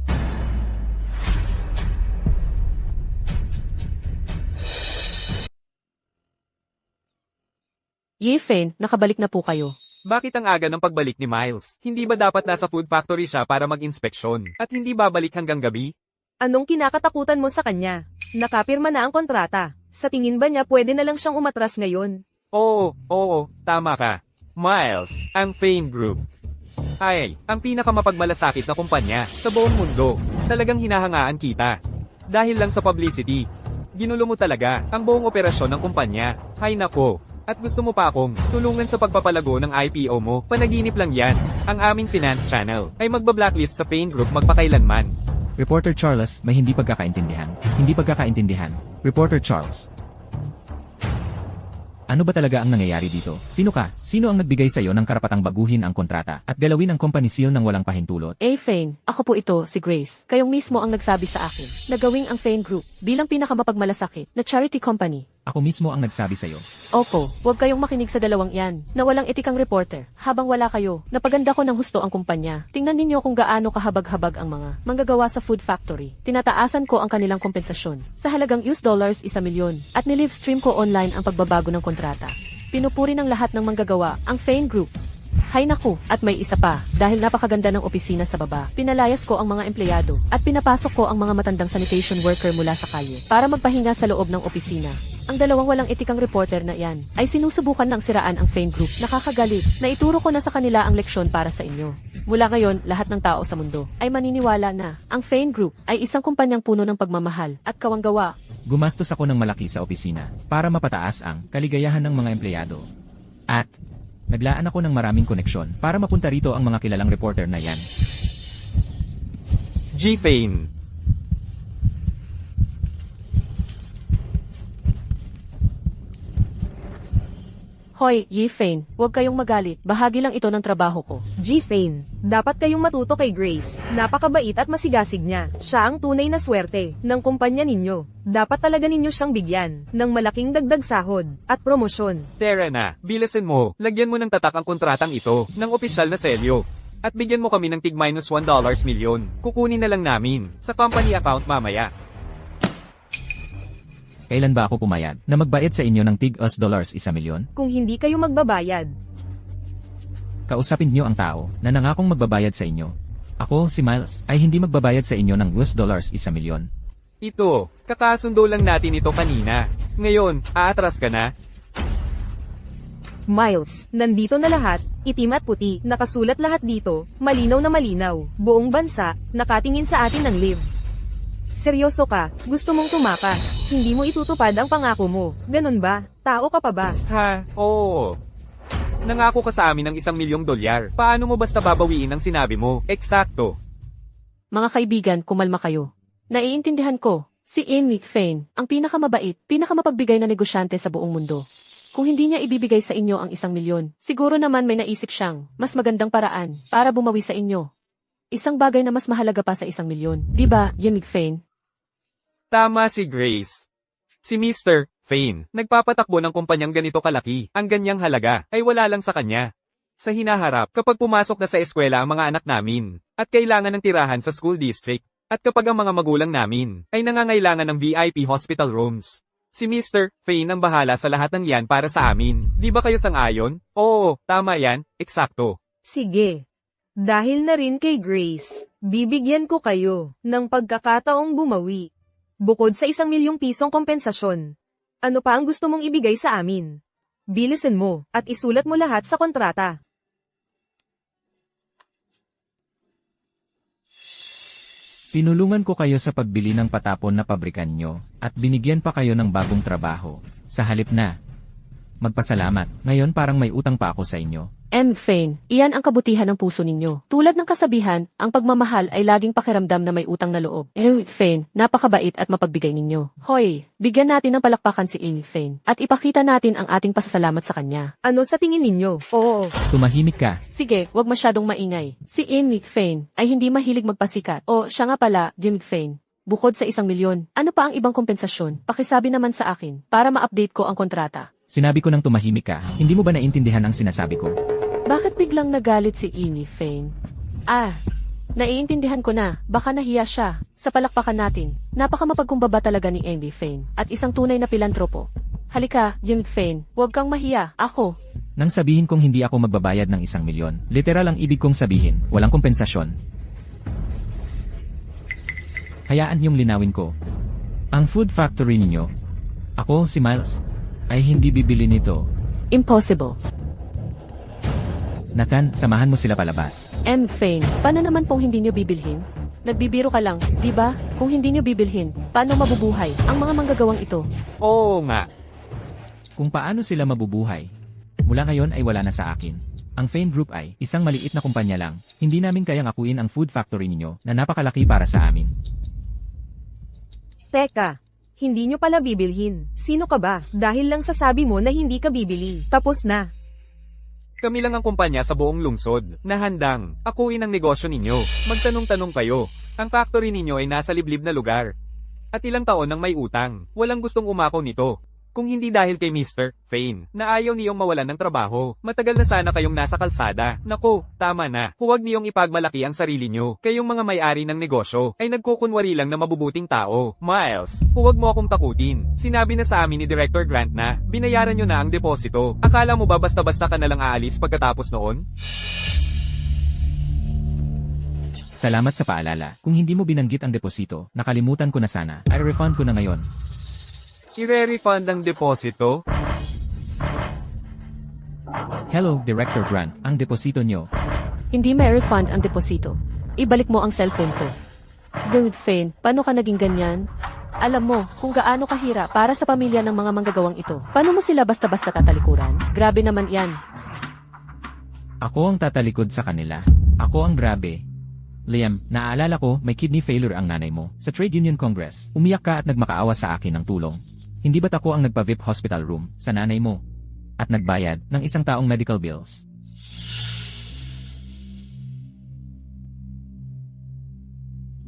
Fane, nakabalik na po kayo. Bakit ang aga ng pagbalik ni Miles? Hindi ba dapat nasa food factory siya para mag-inspeksyon? At hindi babalik hanggang gabi? Anong kinakatakutan mo sa kanya? Nakapirma na ang kontrata. Sa tingin ba niya pwede na lang siyang umatras ngayon? Oo, tama ka. Miles, ang Fane Group ay ang pinakamapagmalasakit na kumpanya sa buong mundo. Talagang hinahangaan kita. Dahil lang sa publicity. Ginulo mo talaga ang buong operasyon ng kumpanya. Hay nako. At gusto mo pa akong tulungan sa pagpapalago ng IPO mo? Panaginip lang yan. Ang aming finance channel ay magba-blacklist sa Fane Group magpakailanman. Reporter Charles, may hindi pagkakaintindihan. Hindi pagkakaintindihan. Reporter Charles. Ano ba talaga ang nangyayari dito? Sino ka? Sino ang nagbigay sa'yo ng karapatang baguhin ang kontrata at galawin ang company seal ng walang pahintulot? Fane, ako po ito, si Grace. Kayong mismo ang nagsabi sa akin na gawing ang Fane Group bilang pinakamapagmalasakit na charity company. Ako mismo ang nagsabi sa'yo. Opo, huwag kayong makinig sa dalawang yan, na walang etikang reporter. Habang wala kayo, napaganda ko ng husto ang kumpanya. Tingnan ninyo kung gaano kahabag-habag ang mga manggagawa sa food factory. Tinataasan ko ang kanilang kompensasyon sa halagang $1 milyon at nilive-stream ko online ang pagbabago ng kontrata. Pinupuri ng lahat ng manggagawa ang Fane Group. Hay naku, at may isa pa, dahil napakaganda ng opisina sa baba, pinalayas ko ang mga empleyado at pinapasok ko ang mga matandang sanitation worker mula sa kalye para magpahinga sa loob ng opisina. Ang dalawang walang etikang reporter na yan ay sinusubukan lang siraan ang Fane Group. Nakakagalit na ituro ko na sa kanila ang leksyon para sa inyo. Mula ngayon, lahat ng tao sa mundo ay maniniwala na ang Fane Group ay isang kumpanyang puno ng pagmamahal at kawanggawa. Gumastos ako ng malaki sa opisina para mapataas ang kaligayahan ng mga empleyado. At naglaan ako ng maraming koneksyon para mapunta rito ang mga kilalang reporter na yan. Fane, Hoy, Yifane, huwag kayong magalit. Bahagi lang ito ng trabaho ko. G-Fane, dapat kayong matuto kay Grace. Napakabait at masigasig niya. Siya ang tunay na swerte ng kumpanya ninyo. Dapat talaga ninyo siyang bigyan ng malaking dagdag sahod at promosyon. Tara na, bilasin mo. Lagyan mo ng tatak ang kontratang ito ng opisyal na selyo. At bigyan mo kami ng tig minus $1 milyon. Kukunin na lang namin sa company account mamaya. Kailan ba ako pumayag na magbayad sa inyo ng tig $1 milyon? Kung hindi kayo magbabayad, Kausapin niyo ang tao na nangakong magbabayad sa inyo. Ako, si Miles, ay hindi magbabayad sa inyo ng $1 milyon. Ito, kakasundo lang natin ito kanina. Ngayon, aatras ka na? Miles, nandito na lahat, itim at puti, nakasulat lahat dito, malinaw na malinaw, buong bansa, nakatingin sa atin ng live. Seryoso ka, gusto mong tumakas, hindi mo itutupad ang pangako mo, ganun ba? Tao ka pa ba? Ha, oo. Nangako ka sa amin ng $1 milyong. Paano mo basta babawiin ang sinabi mo? Eksakto. Mga kaibigan, kumalma kayo. Naiintindihan ko, si Ian Yifane, ang pinakamabait, pinakamapagbigay na negosyante sa buong mundo. Kung hindi niya ibibigay sa inyo ang $1 milyon, siguro naman may naisip siyang mas magandang paraan para bumawi sa inyo. Isang bagay na mas mahalaga pa sa $1 milyon, di ba, Ian Yifane? Tama si Grace. Si Mr. Fane, nagpapatakbo ng kumpanyang ganito kalaki. Ang ganyang halaga ay wala lang sa kanya. Sa hinaharap, kapag pumasok na sa eskwela ang mga anak namin, at kailangan ng tirahan sa school district, at kapag ang mga magulang namin ay nangangailangan ng VIP hospital rooms. Si Mr. Fane ang bahala sa lahat ng yan para sa amin. Di ba kayo sang-ayon? Oo, tama yan, eksakto. Sige. Dahil na rin kay Grace, bibigyan ko kayo ng pagkakataong bumawi. Bukod sa ₱1 milyong kompensasyon. Ano pa ang gusto mong ibigay sa amin? Bilisan mo, at isulat mo lahat sa kontrata. Tinulungan ko kayo sa pagbili ng patapon na pabrikan nyo, at binigyan pa kayo ng bagong trabaho. Sa halip na magpasalamat, ngayon parang may utang pa ako sa inyo. Fane, iyan ang kabutihan ng puso ninyo. Tulad ng kasabihan, ang pagmamahal ay laging pakiramdam na may utang na loob. Fane, napakabait at mapagbigay ninyo. Hoy, bigyan natin ng palakpakan si Fane, at ipakita natin ang ating pasasalamat sa kanya. Ano sa tingin ninyo? Oo. Tumahimik ka. Sige, wag masyadong maingay. Si Fane ay hindi mahilig magpasikat. O, siya nga pala, Fane. Bukod sa $1 milyon, ano pa ang ibang kompensasyon? Pakisabi naman sa akin, para ma-update ko ang kontrata. Sinabi ko nang tumahimik ka, hindi mo ba naintindihan ang sinasabi ko? Bakit biglang nagalit si Fane? Naiintindihan ko na, baka nahiya siya. Sa palakpakan natin, napakamapagkumbaba talaga ni Fane, at isang tunay na pilantropo. Halika, Fane, huwag kang mahiya, ako. Nang sabihin kong hindi ako magbabayad ng $1 milyon, literal ang ibig kong sabihin, walang kompensasyon. Hayaan niyong linawin ko. Ang food factory ninyo, ako si Miles, ay hindi bibili nito. Impossible. Nathan, samahan mo sila palabas. Fane, paano naman kung hindi niyo bibilhin? Nagbibiro ka lang, di ba? Kung hindi niyo bibilhin, paano mabubuhay ang mga manggagawang ito? Oo nga. Kung paano sila mabubuhay. Mula ngayon ay wala na sa akin. Ang Fane Group ay isang maliit na kumpanya lang. Hindi namin kayang akuin ang food factory ninyo na napakalaki para sa amin. Teka, hindi nyo pala bibilhin. Sino ka ba? Dahil lang sasabi mo na hindi ka bibili. Tapos na. Kami lang ang kumpanya sa buong lungsod na handang akuin ang negosyo ninyo. Magtanong-tanong kayo. Ang factory ninyo ay nasa liblib na lugar. At ilang taon nang may utang. Walang gustong umako nito. Kung hindi dahil kay Mr. Fane, na ayaw niyong mawalan ng trabaho, matagal na sana kayong nasa kalsada. Naku, tama na. Huwag niyong ipagmalaki ang sarili niyo. Kayong mga may-ari ng negosyo ay nagkukunwari lang na mabubuting tao. Miles, huwag mo akong takutin. Sinabi na sa amin ni Director Grant na binayaran niyo na ang deposito. Akala mo ba basta-basta ka na lang aalis pagkatapos noon? Salamat sa paalala. Kung hindi mo binanggit ang deposito, nakalimutan ko na sana. I refund ko na ngayon. I-refund ang deposito? Hello, Director Grant. Ang deposito nyo. Hindi may refund ang deposito. Ibalik mo ang cellphone ko. Fane, paano ka naging ganyan? Alam mo kung gaano kahirap para sa pamilya ng mga manggagawang ito. Paano mo sila basta-basta tatalikuran? Grabe naman yan. Ako ang tatalikod sa kanila. Ako ang grabe. Liam, naaalala ko, may kidney failure ang nanay mo. Sa Trade Union Congress, umiyak ka at nagmakaawa sa akin ng tulong. Hindi ba't ako ang nagpa-VIP hospital room sa nanay mo? at nagbayad ng isang taong medical bills.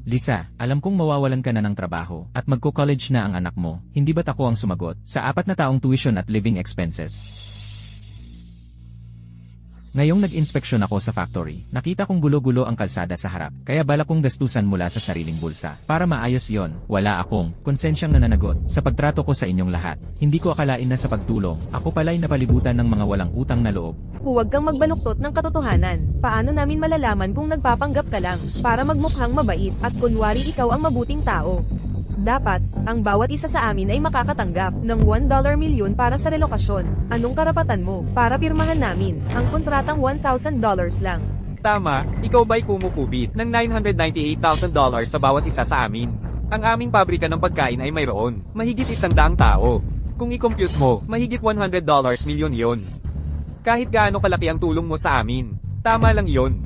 Lisa, alam kong mawawalan ka na ng trabaho at magko-college na ang anak mo. Hindi ba't ako ang sumagot sa 4 na taong tuition at living expenses? Ngayong nag-inspeksyon ako sa factory, nakita kong gulo-gulo ang kalsada sa harap, kaya balak kong gastusan mula sa sariling bulsa. Para maayos yon, wala akong konsensyang nananagot sa pagtrato ko sa inyong lahat. Hindi ko akalain na sa pagtulong, ako pala'y napalibutan ng mga walang utang na loob. Huwag kang magbaluktot ng katotohanan. Paano namin malalaman kung nagpapanggap ka lang para magmukhang mabait at kunwari ikaw ang mabuting tao? Dapat, ang bawat isa sa amin ay makakatanggap ng $1 milyon para sa relokasyon. Anong karapatan mo para pirmahan namin ang kontratang $1,000 lang? Tama, ikaw ba'y kumukubit ng $998,000 sa bawat isa sa amin? Ang aming pabrika ng pagkain ay mayroon mahigit 100 tao. Kung i-compute mo, mahigit $100 milyon yon. Kahit gaano kalaki ang tulong mo sa amin, tama lang yon.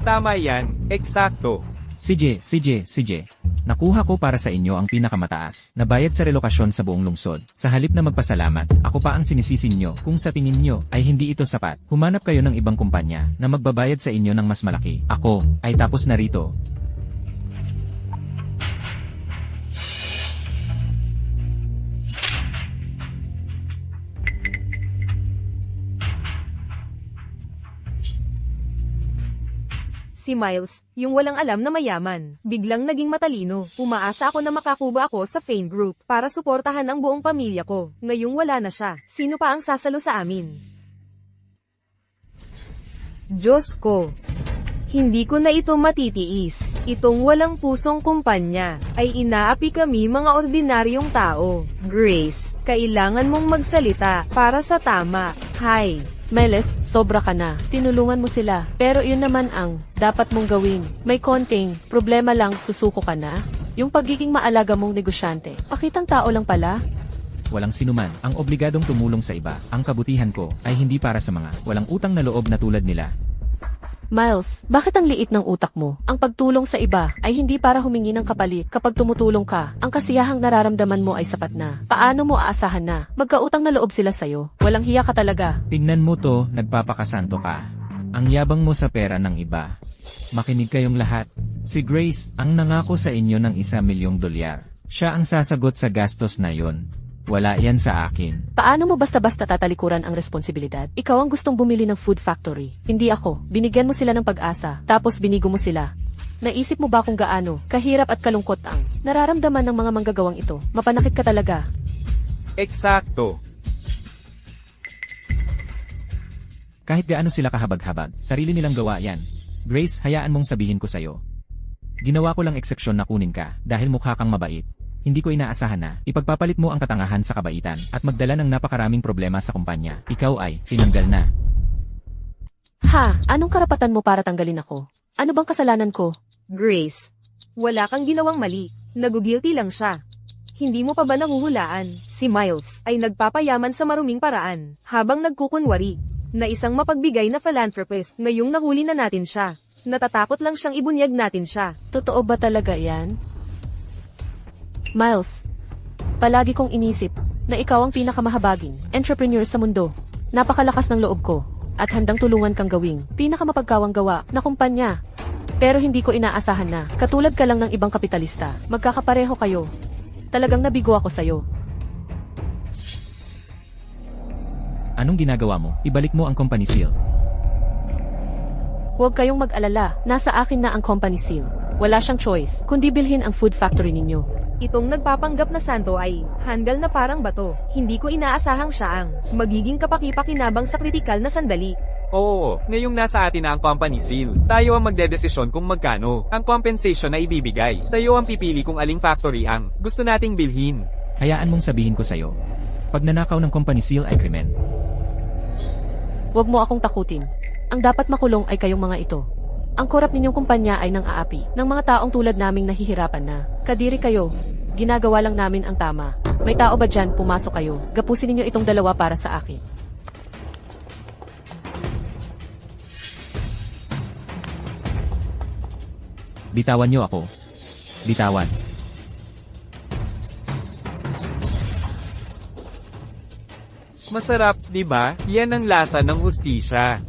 Tama yan, eksakto. CJ. Nakuha ko para sa inyo ang pinakamataas na bayad sa relokasyon sa buong lungsod. Sa halip na magpasalamat, ako pa ang sinisisi nyo kung sa tingin nyo ay hindi ito sapat. Humanap kayo ng ibang kumpanya na magbabayad sa inyo ng mas malaki. Ako ay tapos na rito. Si Miles, yung walang alam na mayaman, biglang naging matalino. Umaasa ako na makakuha ako sa Fane Group para suportahan ang buong pamilya ko. Ngayong wala na siya, sino pa ang sasalo sa amin? Diyos ko, hindi ko na ito matitiis. Itong walang pusong kumpanya ay inaapi kami mga ordinaryong tao. Grace, kailangan mong magsalita para sa tama. Hi. Meles, sobra ka na. Tinulungan mo sila. Pero yun naman ang dapat mong gawin. May konting problema lang, susuko ka na. Yung pagiging maalaga mong negosyante. Pakitang tao lang pala. Walang sinuman ang obligadong tumulong sa iba. Ang kabutihan ko ay hindi para sa mga walang utang na loob na tulad nila. Miles, bakit ang liit ng utak mo? Ang pagtulong sa iba ay hindi para humingi ng kapalit. Kapag tumutulong ka, ang kasiyahang nararamdaman mo ay sapat na. Paano mo aasahan na magkautang na loob sila sa'yo? Walang hiya ka talaga. Tingnan mo to, nagpapakasanto ka. Ang yabang mo sa pera ng iba. Makinig kayong lahat. Si Grace ang nangako sa inyo ng $1 milyong. Siya ang sasagot sa gastos na yon. Wala yan sa akin. Paano mo basta-basta tatalikuran ang responsibilidad? Ikaw ang gustong bumili ng food factory. Hindi ako. Binigyan mo sila ng pag-asa, tapos binigo mo sila. Naisip mo ba kung gaano kahirap at kalungkot ang nararamdaman ng mga manggagawang ito? Mapanakit ka talaga. Eksakto. Kahit gaano sila kahabag-habag, sarili nilang gawa yan. Grace, hayaan mong sabihin ko sa'yo. Ginawa ko lang eksepsyon na kunin ka dahil mukha kang mabait. Hindi ko inaasahan na ipagpapalit mo ang katangahan sa kabaitan at magdala ng napakaraming problema sa kumpanya. Ikaw ay tinanggal na. Ha? Anong karapatan mo para tanggalin ako? Ano bang kasalanan ko? Grace, wala kang ginawang mali. Nagugilty lang siya. Hindi mo pa ba nahuhulaan? Si Miles ay nagpapayaman sa maruming paraan habang nagkukunwari na isang mapagbigay na philanthropist. Ngayong nahuli na natin siya. Natatakot lang siyang ibunyag natin siya. Totoo ba talaga yan? Miles, palagi kong inisip na ikaw ang pinakamahabaging entrepreneur sa mundo. Napakalakas ng loob ko at handang tulungan kang gawing pinakamapagkawang gawa na kumpanya. Pero hindi ko inaasahan na katulad ka lang ng ibang kapitalista. Magkakapareho kayo. Talagang nabigo ako sa'yo. Anong ginagawa mo? Ibalik mo ang company seal. Huwag kayong mag-alala. Nasa akin na ang company seal. Wala siyang choice kundi bilhin ang food factory ninyo. Itong nagpapanggap na santo ay handal na parang bato. Hindi ko inaasahang siya ang magiging kapaki-pakinabang sa kritikal na sandali. Oo, ngayong nasa atin na ang company seal, tayo ang magdedesisyon kung magkano ang compensation na ibibigay. Tayo ang pipili kung aling factory ang gusto nating bilhin. Hayaan mong sabihin ko sa'yo. Pag nanakaw ng company seal ay krimen. Huwag mo akong takutin. Ang dapat makulong ay kayong mga ito. Ang korap ninyong kumpanya ay nang aapi ng mga taong tulad naming nahihirapan na. Kadiri kayo. Ginagawa lang namin ang tama. May tao ba dyan? Pumasok kayo. Gapusin ninyo itong dalawa para sa akin. Bitawan niyo ako. Bitawan. Masarap, di ba? Yan ang lasa ng hustisya.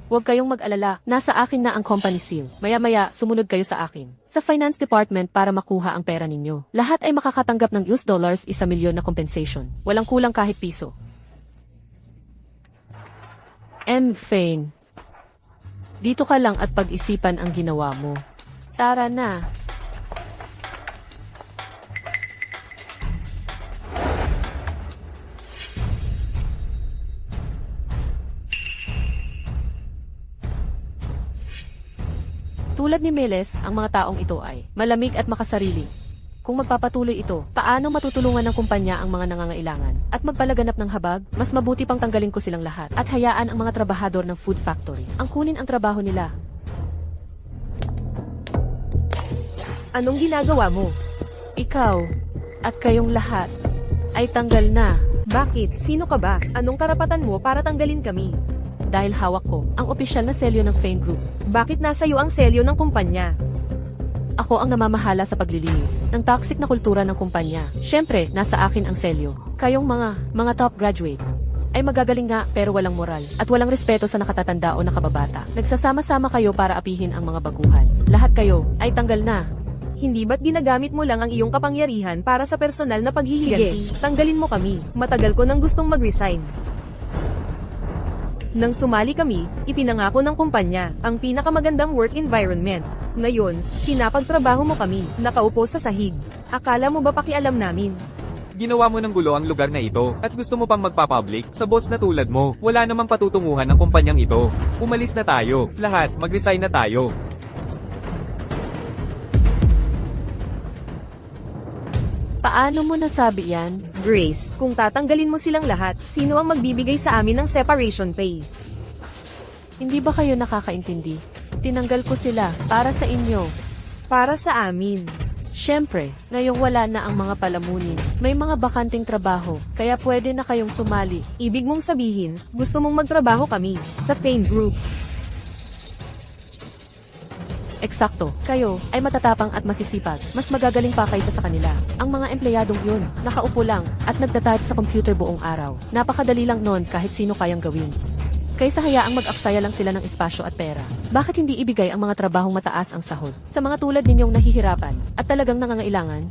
Huwag kayong mag-alala, nasa akin na ang company seal. Maya-maya, sumunod kayo sa akin. Sa finance department para makuha ang pera ninyo. Lahat ay makakatanggap ng $1 milyon na compensation. Walang kulang kahit piso. Fane. Dito ka lang at pag-isipan ang ginawa mo. Tara na. Tulad ni Meles, ang mga taong ito ay malamig at makasarili. Kung magpapatuloy ito, paano matutulungan ng kumpanya ang mga nangangailangan? At magpalaganap ng habag, mas mabuti pang tanggalin ko silang lahat at hayaan ang mga trabahador ng food factory ang kunin ang trabaho nila. Anong ginagawa mo? Ikaw at kayong lahat ay tanggal na Bakit? Sino ka ba? Anong karapatan mo para tanggalin kami? dahil hawak ko ang opisyal na selyo ng Fane Group. Bakit nasa iyo ang selyo ng kumpanya? Ako ang namamahala sa paglilinis ng toxic na kultura ng kumpanya. Siyempre, nasa akin ang selyo. Kayong mga top graduate ay magagaling nga pero walang moral at walang respeto sa nakatatanda o nakababata. Nagsasama-sama kayo para apihin ang mga baguhan. Lahat kayo ay tanggal na. Hindi ba't ginagamit mo lang ang iyong kapangyarihan para sa personal na paghihiganti? Tanggalin mo kami. Matagal ko nang gustong mag-resign. Nang sumali kami, ipinangako ng kumpanya ang pinakamagandang work environment. Ngayon, pinapagtrabaho mo kami, nakaupo sa sahig. Akala mo ba pakialam namin? Ginawa mo ng gulo ang lugar na ito at gusto mo pang magpa-public sa boss na tulad mo. Wala namang patutunguhan ng kumpanyang ito. Umalis na tayo. Lahat, mag-resign na tayo. Paano mo nasabi yan? Grace, kung tatanggalin mo silang lahat, sino ang magbibigay sa amin ng separation pay? Hindi ba kayo nakakaintindi? Tinanggal ko sila para sa inyo. Para sa amin. Siyempre, ngayong wala na ang mga palamunin. May mga bakanting trabaho, kaya pwede na kayong sumali. Ibig mong sabihin, gusto mong magtrabaho kami sa Fane Group. Eksakto, kayo ay matatapang at masisipag. Mas magagaling pa kaysa sa kanila. Ang mga empleyadong yun, nakaupo lang at nagtatype sa computer buong araw. Napakadali lang nun kahit sino kayang gawin. Kaysa hayaang mag-aksaya lang sila ng espasyo at pera. Bakit hindi ibigay ang mga trabahong mataas ang sahod sa mga tulad ninyong nahihirapan at talagang nangangailangan?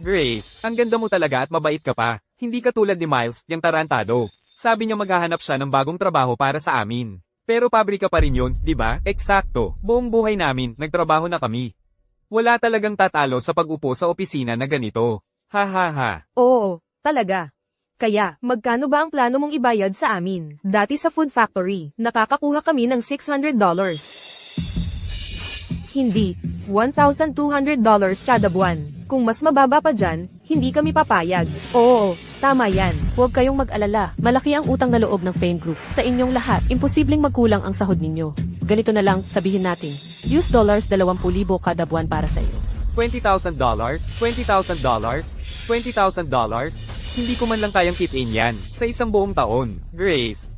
Grace, ang ganda mo talaga at mabait ka pa. Hindi ka tulad ni Miles, yung tarantado. Sabi niya maghahanap siya ng bagong trabaho para sa amin. Pero pabrika pa rin yun, di ba? Eksakto, buong buhay namin, nagtrabaho na kami. Wala talagang tatalo sa pag-upo sa opisina na ganito. Ha ha ha. Oo, talaga. Kaya, magkano ba ang plano mong ibayad sa amin? Dati sa food factory, nakakakuha kami ng $600. Hindi, $1,200 kada buwan. Kung mas mababa pa dyan, hindi kami papayag. Oo, tama yan. Huwag kayong mag-alala. Malaki ang utang na loob ng Fane Group. Sa inyong lahat, imposibleng magkulang ang sahod ninyo. Ganito na lang, sabihin natin. $20,000 kada buwan para sa iyo. $20,000? $20,000? $20,000? Hindi ko man lang kayang keep-in yan sa isang buong taon. Grace,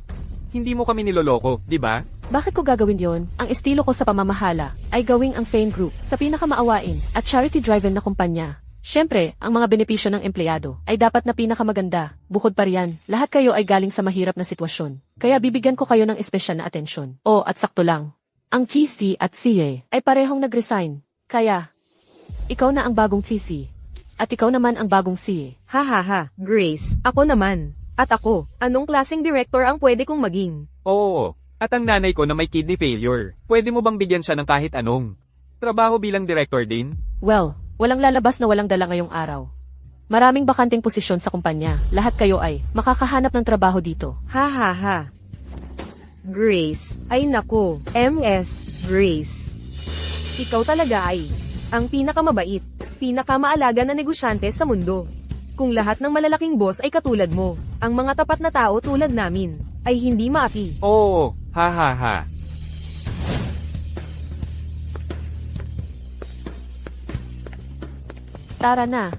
hindi mo kami niloloko, di ba? Bakit ko gagawin yon? Ang estilo ko sa pamamahala ay gawing ang Fane Group sa pinakamaawain at charity-driven na kumpanya. Siyempre, ang mga benepisyo ng empleyado ay dapat na pinakamaganda. Bukod pa riyan, lahat kayo ay galing sa mahirap na sitwasyon. Kaya bibigyan ko kayo ng espesyal na atensyon. O, at sakto lang. Ang TC at CA ay parehong nag-resign. Kaya, ikaw na ang bagong TC. At ikaw naman ang bagong CA. Ha ha ha, Grace, ako naman. At ako, anong klaseng director ang pwede kong maging? Oo, at ang nanay ko na may kidney failure. Pwede mo bang bigyan siya ng kahit anong trabaho bilang director din? Well, walang lalabas na walang dala ngayong araw. Maraming bakanting posisyon sa kumpanya. Lahat kayo ay makakahanap ng trabaho dito. Ha ha ha. Grace, ay nako, MS, Grace. Ikaw talaga ay ang pinakamabait, pinakamaalaga na negosyante sa mundo. Kung lahat ng malalaking boss ay katulad mo, ang mga tapat na tao tulad namin, ay hindi maapi. Oo, ha ha ha. Tara na.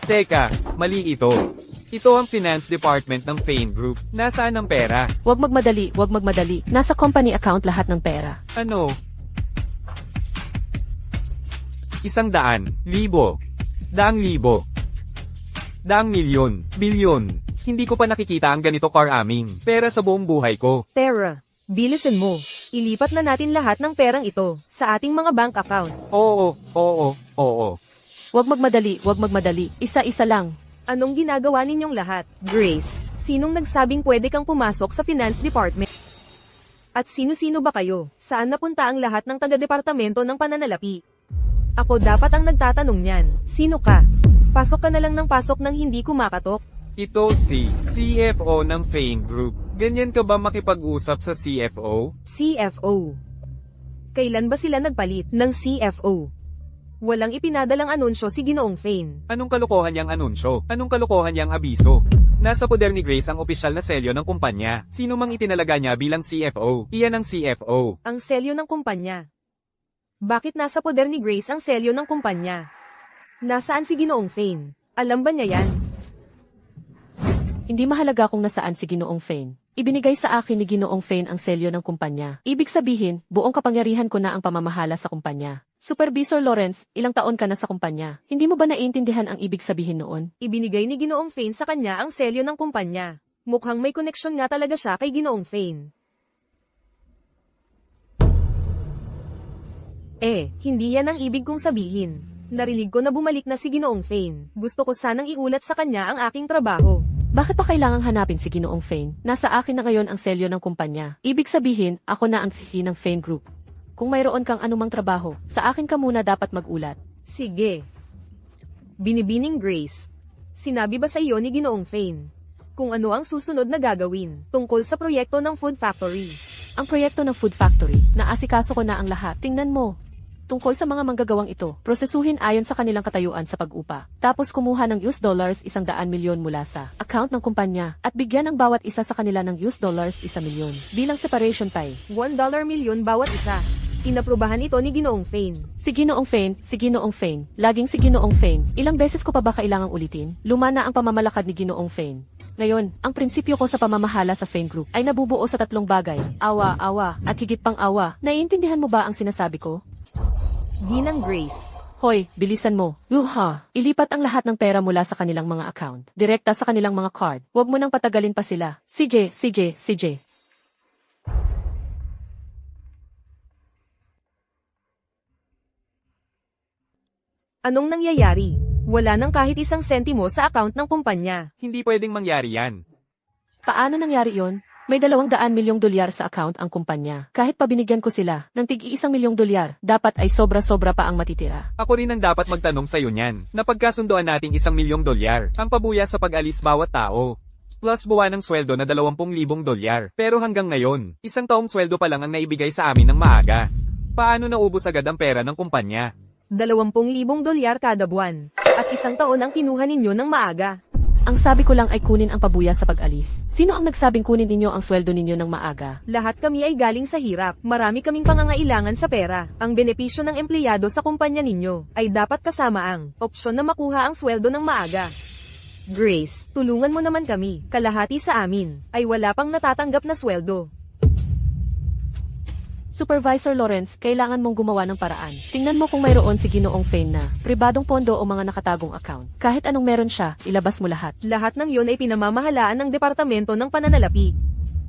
Teka, mali ito. Ito ang finance department ng Fane Group. Nasaan ang pera? Huwag magmadali, huwag magmadali. Nasa company account lahat ng pera. Ano? 100,000, 1,000, 100,000, 100,000, bilyon. Hindi ko pa nakikita ang ganito karaming pera sa buong buhay ko. Tara, bilisan mo. Ilipat na natin lahat ng perang ito sa ating mga bank account. Oo, oo, oo. Huwag magmadali. Isa-isa lang. Anong ginagawa ninyong lahat? Grace, sinong nagsabing pwede kang pumasok sa finance department? At sino-sino ba kayo? Saan napunta ang lahat ng taga-departamento ng pananalapi? Ako dapat ang nagtatanong niyan. Sino ka? Pasok ka na lang ng pasok nang hindi kumakatok? Ito si CFO ng Fane Group. Ganyan ka ba makipag-usap sa CFO? CFO. Kailan ba sila nagpalit ng CFO? Walang ipinadalang anunsyo si Ginoong Fane. Anong kalokohan yang anunsyo? Anong kalokohan yang abiso? Nasa poder ni Grace ang opisyal na selyo ng kumpanya. Sino mang itinalaga niya bilang CFO? Iyan ang CFO. Ang selyo ng kumpanya. Bakit nasa poder ni Grace ang selyo ng kumpanya? Nasaan si Ginoong Fane? Alam ba niya yan? Hindi mahalaga kung nasaan si Ginoong Fane. Ibinigay sa akin ni Ginoong Fane ang selyo ng kumpanya. Ibig sabihin, buong kapangyarihan ko na ang pamamahala sa kumpanya. Supervisor Lawrence, ilang taon ka na sa kumpanya? Hindi mo ba naiintindihan ang ibig sabihin noon? Ibinigay ni Ginoong Fane sa kanya ang selyo ng kumpanya. Mukhang may koneksyon nga talaga siya kay Ginoong Fane. Hindi yan ang ibig kong sabihin. Narinig ko na bumalik na si Ginoong Fane. Gusto ko sanang iulat sa kanya ang aking trabaho. Bakit pa kailangang hanapin si Ginoong Fane? Nasa akin na ngayon ang selyo ng kumpanya. Ibig sabihin, ako na ang sihi ng Fane Group. Kung mayroon kang anumang trabaho, sa akin ka muna dapat mag-ulat. Sige. Binibining Grace. Sinabi ba sa iyo ni Ginoong Fane kung ano ang susunod na gagawin tungkol sa proyekto ng Food Factory? Ang proyekto ng Food Factory, naasikaso ko na ang lahat. Tingnan mo. Tungkol sa mga manggagawang ito, prosesuhin ayon sa kanilang katayuan sa pag-upa. Tapos kumuha ng US dollars 100 milyon mula sa account ng kumpanya at bigyan ang bawat isa sa kanila ng US dollars 1 milyon bilang separation pay. $1 milyon bawat isa. Inaprubahan ito ni Ginoong Fane. Si Ginoong Fane, laging si Ginoong Fane. Ilang beses ko pa ba kailangang ulitin? Luma na ang pamamalakad ni Ginoong Fane. Ngayon, ang prinsipyo ko sa pamamahala sa Fane Group ay nabubuo sa 3 bagay. Awa, at higit pang awa. Naiintindihan mo ba ang sinasabi ko? Ginang Grace. Hoy, bilisan mo. Yuha, ilipat ang lahat ng pera mula sa kanilang mga account. Direkta sa kanilang mga card. Huwag mo nang patagalin pa sila. CJ. Anong nangyayari? Wala nang kahit isang sentimo sa account ng kumpanya. Hindi pwedeng mangyari yan. Paano nangyari yon? May 200 milyong dolyar sa account ang kumpanya. Kahit pa binigyan ko sila ng tig-1 milyong dolyar, dapat ay sobra-sobra pa ang matitira. Ako rin ang dapat magtanong sa'yo niyan. Napagkasundoan nating 1 milyong dolyar. Ang pabuya sa pag-alis bawat tao. Plus buwan ng sweldo na 20,000 dolyar. Pero hanggang ngayon, 1 taong sweldo pa lang ang naibigay sa amin ng maaga. Paano naubos agad ang pera ng kumpanya? 20,000 dolyar kada buwan. At 1 taon ang kinuha ninyo ng maaga. Ang sabi ko lang ay kunin ang pabuya sa pag-alis. Sino ang nagsabing kunin ninyo ang sweldo ninyo ng maaga? Lahat kami ay galing sa hirap. Marami kaming pangangailangan sa pera. Ang benepisyo ng empleyado sa kumpanya ninyo ay dapat kasama ang opsyon na makuha ang sweldo ng maaga. Grace, tulungan mo naman kami. Kalahati sa amin ay wala pang natatanggap na sweldo. Supervisor Lawrence, kailangan mong gumawa ng paraan. Tingnan mo kung mayroon si Ginoong Fane na pribadong pondo o mga nakatagong account. Kahit anong meron siya, ilabas mo lahat. Lahat ng yon ay pinamamahalaan ng Departamento ng Pananalapi.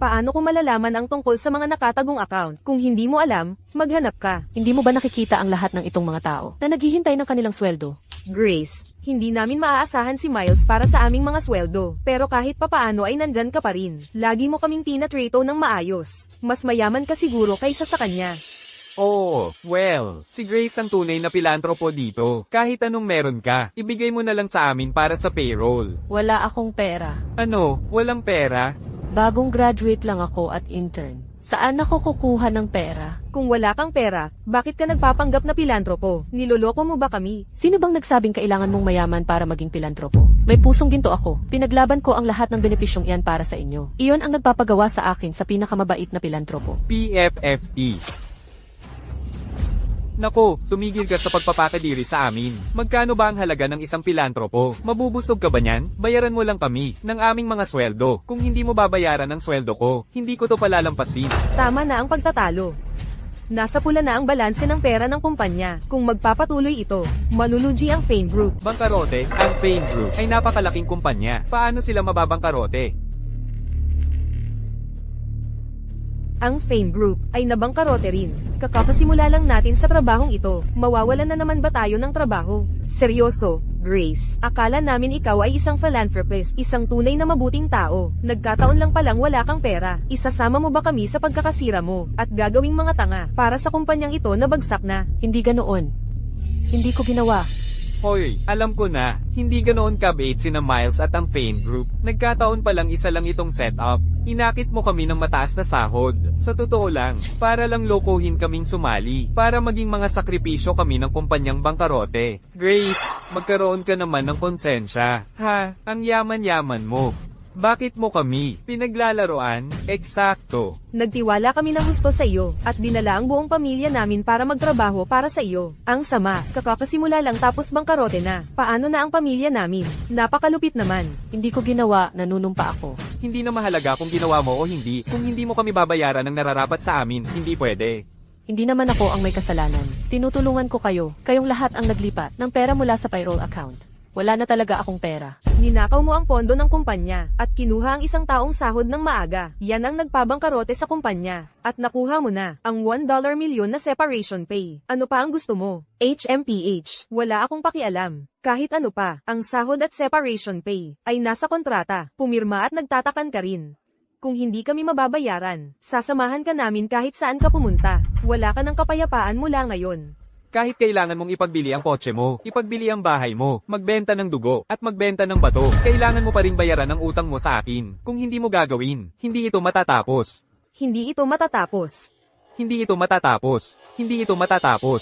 Paano ko malalaman ang tungkol sa mga nakatagong account? Kung hindi mo alam, maghanap ka. Hindi mo ba nakikita ang lahat ng itong mga tao na naghihintay ng kanilang sweldo? Grace, hindi namin maaasahan si Miles para sa aming mga sweldo. Pero kahit papaano ay nandyan ka pa rin. Lagi mo kaming tinatrato ng maayos. Mas mayaman ka siguro kaysa sa kanya. Oo, well, si Grace ang tunay na pilantropo dito. Kahit anong meron ka, ibigay mo na lang sa amin para sa payroll. Wala akong pera. Ano, walang pera? Bagong graduate lang ako at intern. Saan ako kukuha ng pera? Kung wala kang pera, bakit ka nagpapanggap na pilantropo? Niloloko mo ba kami? Sino bang nagsabing kailangan mong mayaman para maging pilantropo? May pusong ginto ako. Pinaglaban ko ang lahat ng benepisyong iyan para sa inyo. Iyon ang nagpapagawa sa akin sa pinakamabait na pilantropo. PFFT. Nako, tumigil ka sa pagpapakadiri sa amin. Magkano ba ang halaga ng isang pilantropo? Mabubusog ka ba niyan? Bayaran mo lang kami ng aming mga sweldo. Kung hindi mo babayaran ang sweldo ko, hindi ko to palalampasin. Tama na ang pagtatalo. Nasa pula na ang balanse ng pera ng kumpanya. Kung magpapatuloy ito, malulugi ang Fane Group. Bangkarote, ang Fane Group ay napakalaking kumpanya. Paano sila mababangkarote? Ang Fane Group ay nabangkarote rin. Kakapasimula lang natin sa trabahong ito. Mawawalan na naman ba tayo ng trabaho? Seryoso, Grace. Akala namin ikaw ay isang philanthropist, isang tunay na mabuting tao. Nagkataon lang palang wala kang pera. Isasama mo ba kami sa pagkakasira mo at gagawing mga tanga para sa kumpanyang ito na bagsak na? Hindi ganoon. Hindi ko ginawa. Hoy, alam ko na, hindi ganoon kabait sina Miles at ang Fane Group. Nagkataon palang isa lang itong setup. Inakit mo kami ng mataas na sahod. Sa totoo lang, para lang lokohin kaming sumali. Para maging mga sakripisyo kami ng kumpanyang bangkarote. Grace, magkaroon ka naman ng konsensya. Ha, ang yaman-yaman mo. Bakit mo kami pinaglalaroan? Eksakto. Nagtiwala kami ng husto sa iyo, at dinala ang buong pamilya namin para magtrabaho para sa iyo. Ang sama, kakapasimula lang tapos bangkarote na. Paano na ang pamilya namin? Napakalupit naman. Hindi ko ginawa, nanunumpa ako. Hindi na mahalaga kung ginawa mo o hindi. Kung hindi mo kami babayaran ng nararapat sa amin, hindi pwede. Hindi naman ako ang may kasalanan. Tinutulungan ko kayo, kayong lahat ang naglipat ng pera mula sa payroll account. Wala na talaga akong pera. Ninakaw mo ang pondo ng kumpanya, at kinuha ang isang taong sahod ng maaga. Yan ang nagpabangkarote sa kumpanya. At nakuha mo na ang $1 milyon na separation pay. Ano pa ang gusto mo? HMPH, wala akong pakialam. Kahit ano pa, ang sahod at separation pay ay nasa kontrata. Pumirma at nagtatakan ka rin. Kung hindi kami mababayaran, sasamahan ka namin kahit saan ka pumunta. Wala ka ng kapayapaan mula ngayon. Kahit kailangan mong ipagbili ang kotse mo, ipagbili ang bahay mo, magbenta ng dugo, at magbenta ng bato, kailangan mo pa rin bayaran ang utang mo sa akin. Kung hindi mo gagawin, hindi ito matatapos. Hindi ito matatapos. Hindi ito matatapos. Hindi ito matatapos.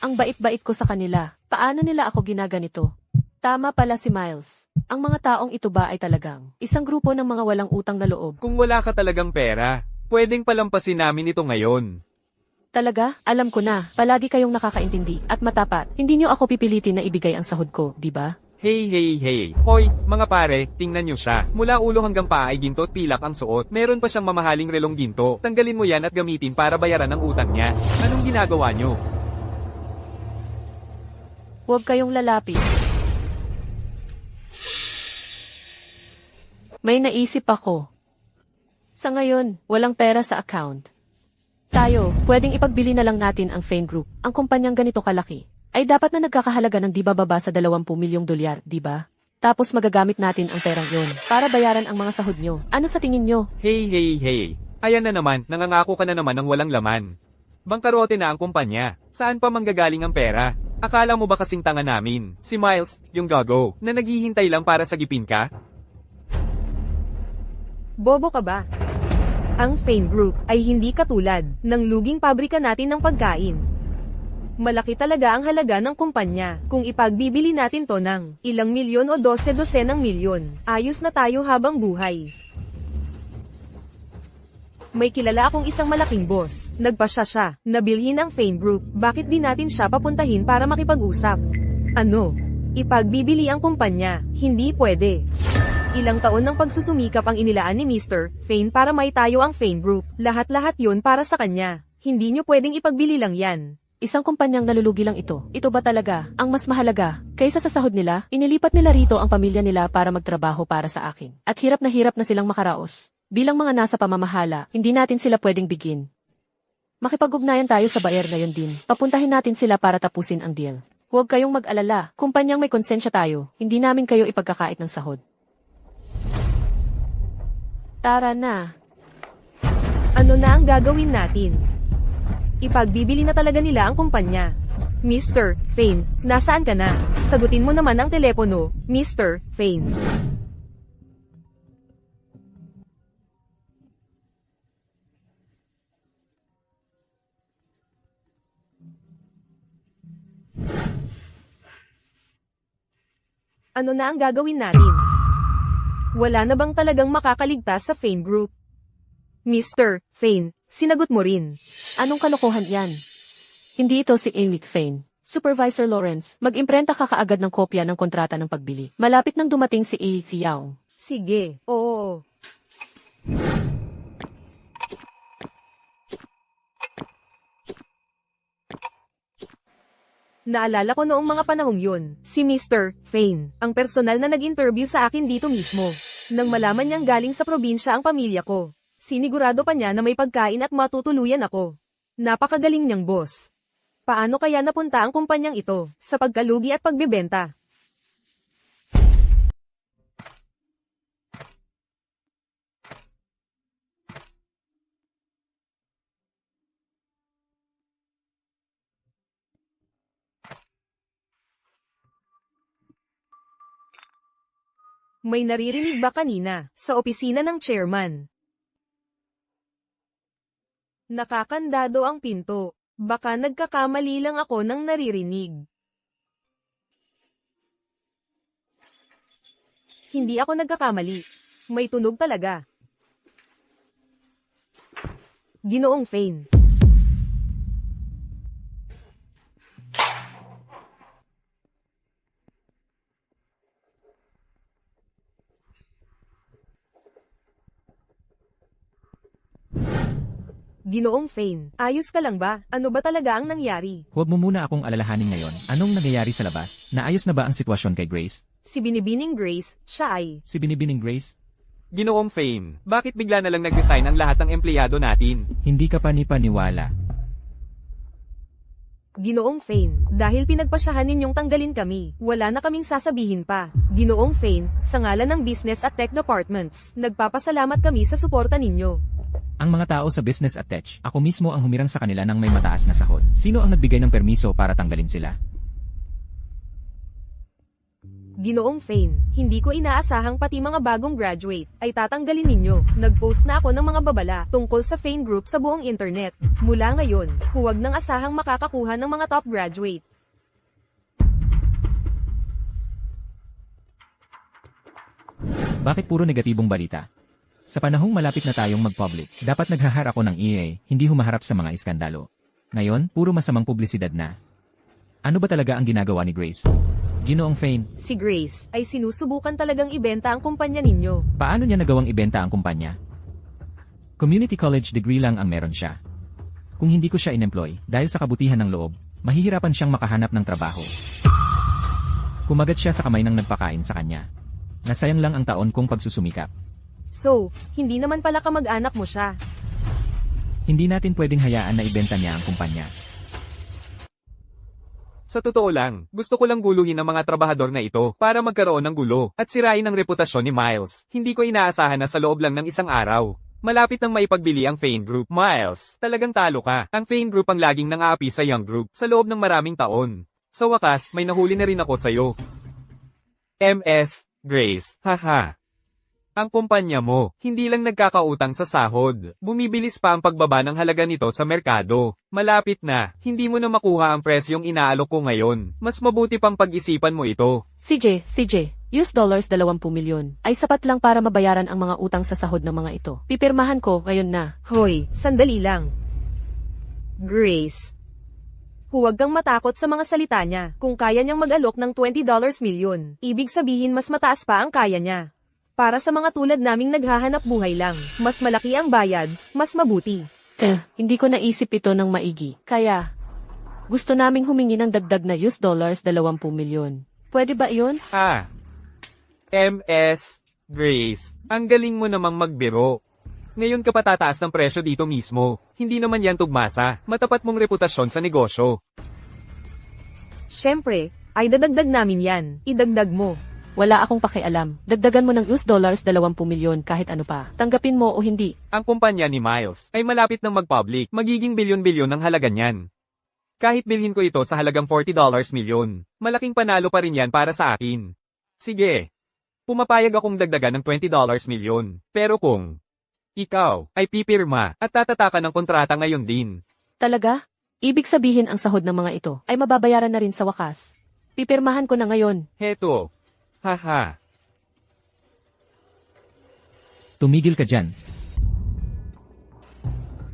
Ang bait-bait ko sa kanila. Paano nila ako ginaganito? Tama pala si Miles. Ang mga taong ito ba ay talagang isang grupo ng mga walang utang na loob? Kung wala ka talagang pera, pwedeng palampasin namin ito ngayon. Talaga? Alam ko na. Palagi kayong nakakaintindi at matapat. Hindi niyo ako pipilitin na ibigay ang sahod ko, di ba? Hey hey hey. Hoy, mga pare, tingnan nyo siya. Mula ulo hanggang paa ay ginto at pilak ang suot. Meron pa siyang mamahaling relong ginto. Tanggalin mo yan at gamitin para bayaran ang utang niya. Anong ginagawa nyo? Huwag kayong lalapit. May naisip ako. Sa ngayon, walang pera sa account. Tayo, pwedeng ipagbili na lang natin ang Fane Group. Ang kumpanyang ganito kalaki ay dapat na nagkakahalaga ng di bababa sa 20 milyong dolyar, di ba? Tapos magagamit natin ang perang yon para bayaran ang mga sahod nyo. Ano sa tingin nyo? Hey hey hey. Ayan na naman, nangangako ka na naman ng walang laman. Bangkarote na ang kumpanya. Saan pa manggagaling ang pera? Akala mo ba kasing tanga namin? Si Miles, yung gago, na naghihintay lang para sagipin ka? Bobo ka ba? Ang Fane Group ay hindi katulad ng luging pabrika natin ng pagkain. Malaki talaga ang halaga ng kumpanya. Kung ipagbibili natin to ng ilang milyon o 12 ng milyon, ayos na tayo habang buhay. May kilala akong isang malaking boss. Nagpasya siya na bilhin ang Fane Group. Bakit di natin siya papuntahin para makipag-usap? Ano? Ipagbibili ang kumpanya? Hindi pwede. Ilang taon ng pagsusumikap ang inilaan ni Mr. Fane para maitayo ang Fane Group. Lahat-lahat yun para sa kanya. Hindi nyo pwedeng ipagbili lang yan. Isang kumpanyang nalulugi lang ito. Ito ba talaga ang mas mahalaga? Kaysa sa sahod nila, inilipat nila rito ang pamilya nila para magtrabaho para sa akin. At hirap na silang makaraos. Bilang mga nasa pamamahala, hindi natin sila pwedeng bigin. Makipag-ugnayan tayo sa buyer ngayon din. Papuntahin natin sila para tapusin ang deal. Huwag kayong mag-alala. Kumpanyang may konsensya tayo. Hindi namin kayo ipagkakait ng sahod. Tara na. Ano na ang gagawin natin? Ipagbibili na talaga nila ang kumpanya. Mr. Fane, nasaan ka na? Sagutin mo naman ang telepono, Mr. Fane. Ano na ang gagawin natin? Wala na bang talagang makakaligtas sa Fane Group? Mr. Fane, sinagot mo rin. Anong kalokohan yan? Hindi ito si Eric Fane. Supervisor Lawrence, mag-imprenta ka kaagad ng kopya ng kontrata ng pagbili. Malapit nang dumating si A. Thiaw. Sige, oo. Naalala ko noong mga panahong yun, si Mr. Fane, ang personal na nag-interview sa akin dito mismo. Nang malaman niyang galing sa probinsya ang pamilya ko, sinigurado pa niya na may pagkain at matutuluyan ako. Napakagaling niyang boss. Paano kaya napunta ang kumpanyang ito, sa pagkalugi at pagbebenta? May naririnig ba kanina, sa opisina ng chairman? Nakakandado ang pinto. Baka nagkakamali lang ako ng naririnig. Hindi ako nagkakamali. May tunog talaga. Ginoong Fane. Ginoong Fane, ayos ka lang ba? Ano ba talaga ang nangyari? Huwag mo muna akong alalahanin ngayon. Anong nangyayari sa labas? Naayos na ba ang sitwasyon kay Grace? Si Binibining Grace, siya ay... Si Binibining Grace? Ginoong Fame, bakit bigla na lang nag-resign ang lahat ng empleyado natin? Hindi ka panipaniwala. Ginoong Fane, dahil pinagpasyahan ninyong tanggalin kami, wala na kaming sasabihin pa. Ginoong Fane, sa ngalan ng Business at Tech Departments, nagpapasalamat kami sa suporta ninyo. Ang mga tao sa business at tech, ako mismo ang humirang sa kanila ng may mataas na sahod. Sino ang nagbigay ng permiso para tanggalin sila? Ginoong Fane, hindi ko inaasahang pati mga bagong graduate ay tatanggalin ninyo. Nag-post na ako ng mga babala tungkol sa Fane Group sa buong internet. Mula ngayon, huwag nang asahang makakakuha ng mga top graduate. Bakit puro negatibong balita? Sa panahong malapit na tayong mag-public, dapat naghahar ako ng EA, hindi humaharap sa mga iskandalo. Ngayon, puro masamang publisidad na. Ano ba talaga ang ginagawa ni Grace? Ginoong Fane, Si Grace ay sinusubukan talagang ibenta ang kumpanya ninyo. paano niya nagawang ibenta ang kumpanya? Community college degree lang ang meron siya. Kung hindi ko siya in-employ, dahil sa kabutihan ng loob, mahihirapan siyang makahanap ng trabaho. Kumagat siya sa kamay ng nagpakain sa kanya. Nasayang lang ang taon kong pagsusumikap. So, hindi naman pala kamag-anak mo siya. Hindi natin pwedeng hayaan na ibenta niya ang kumpanya. Sa totoo lang, gusto ko lang guluhin ang mga trabahador na ito para magkaroon ng gulo at sirain ang reputasyon ni Miles. Hindi ko inaasahan na sa loob lang ng isang araw. Malapit nang maipagbili ang Fane Group. Miles, talagang talo ka. Ang Fane Group ang laging nang-aapi sa Young Group sa loob ng maraming taon. Sa wakas, may nahuli na rin ako sa'yo. MS, Grace, haha. Ang kumpanya mo, hindi lang nagkakautang sa sahod, bumibilis pa ang pagbaba ng halaga nito sa merkado. Malapit na, hindi mo na makuha ang presyong inaalok ko ngayon. Mas mabuti pang pag-isipan mo ito. CJ, $20 milyon ay sapat lang para mabayaran ang mga utang sa sahod ng mga ito. Pipirmahan ko ngayon na. Hoy, sandali lang. Grace. Huwag kang matakot sa mga salita niya. Kung kaya niyang mag-alok ng $20 milyon, ibig sabihin mas mataas pa ang kaya niya. Para sa mga tulad naming naghahanap buhay lang, mas malaki ang bayad, mas mabuti. Hindi ko naisip ito ng maigi. Kaya, gusto naming humingi ng dagdag na $20 milyon. Pwede ba iyon? MS, Grace, ang galing mo namang magbiro. Ngayon ka pa tataas ng presyo dito mismo. Hindi naman yan tugmasa, matapat mong reputasyon sa negosyo. Siyempre, ay dadagdag namin yan. Idagdag mo. Wala akong pakialam. Dagdagan mo ng $20 milyon kahit ano pa. Tanggapin mo o hindi. Ang kumpanya ni Miles ay malapit ng mag-public, magiging bilyon-bilyon ang halaga niyan. Kahit bilhin ko ito sa halagang $40 milyon, malaking panalo pa rin yan para sa akin. Sige, pumapayag akong dagdagan ng $20 milyon, pero kung ikaw ay pipirma at tatataka ng kontrata ngayon din. Talaga? Ibig sabihin ang sahod ng mga ito ay mababayaran na rin sa wakas. Pipirmahan ko na ngayon. Heto. Haha. Tumigil ka dyan.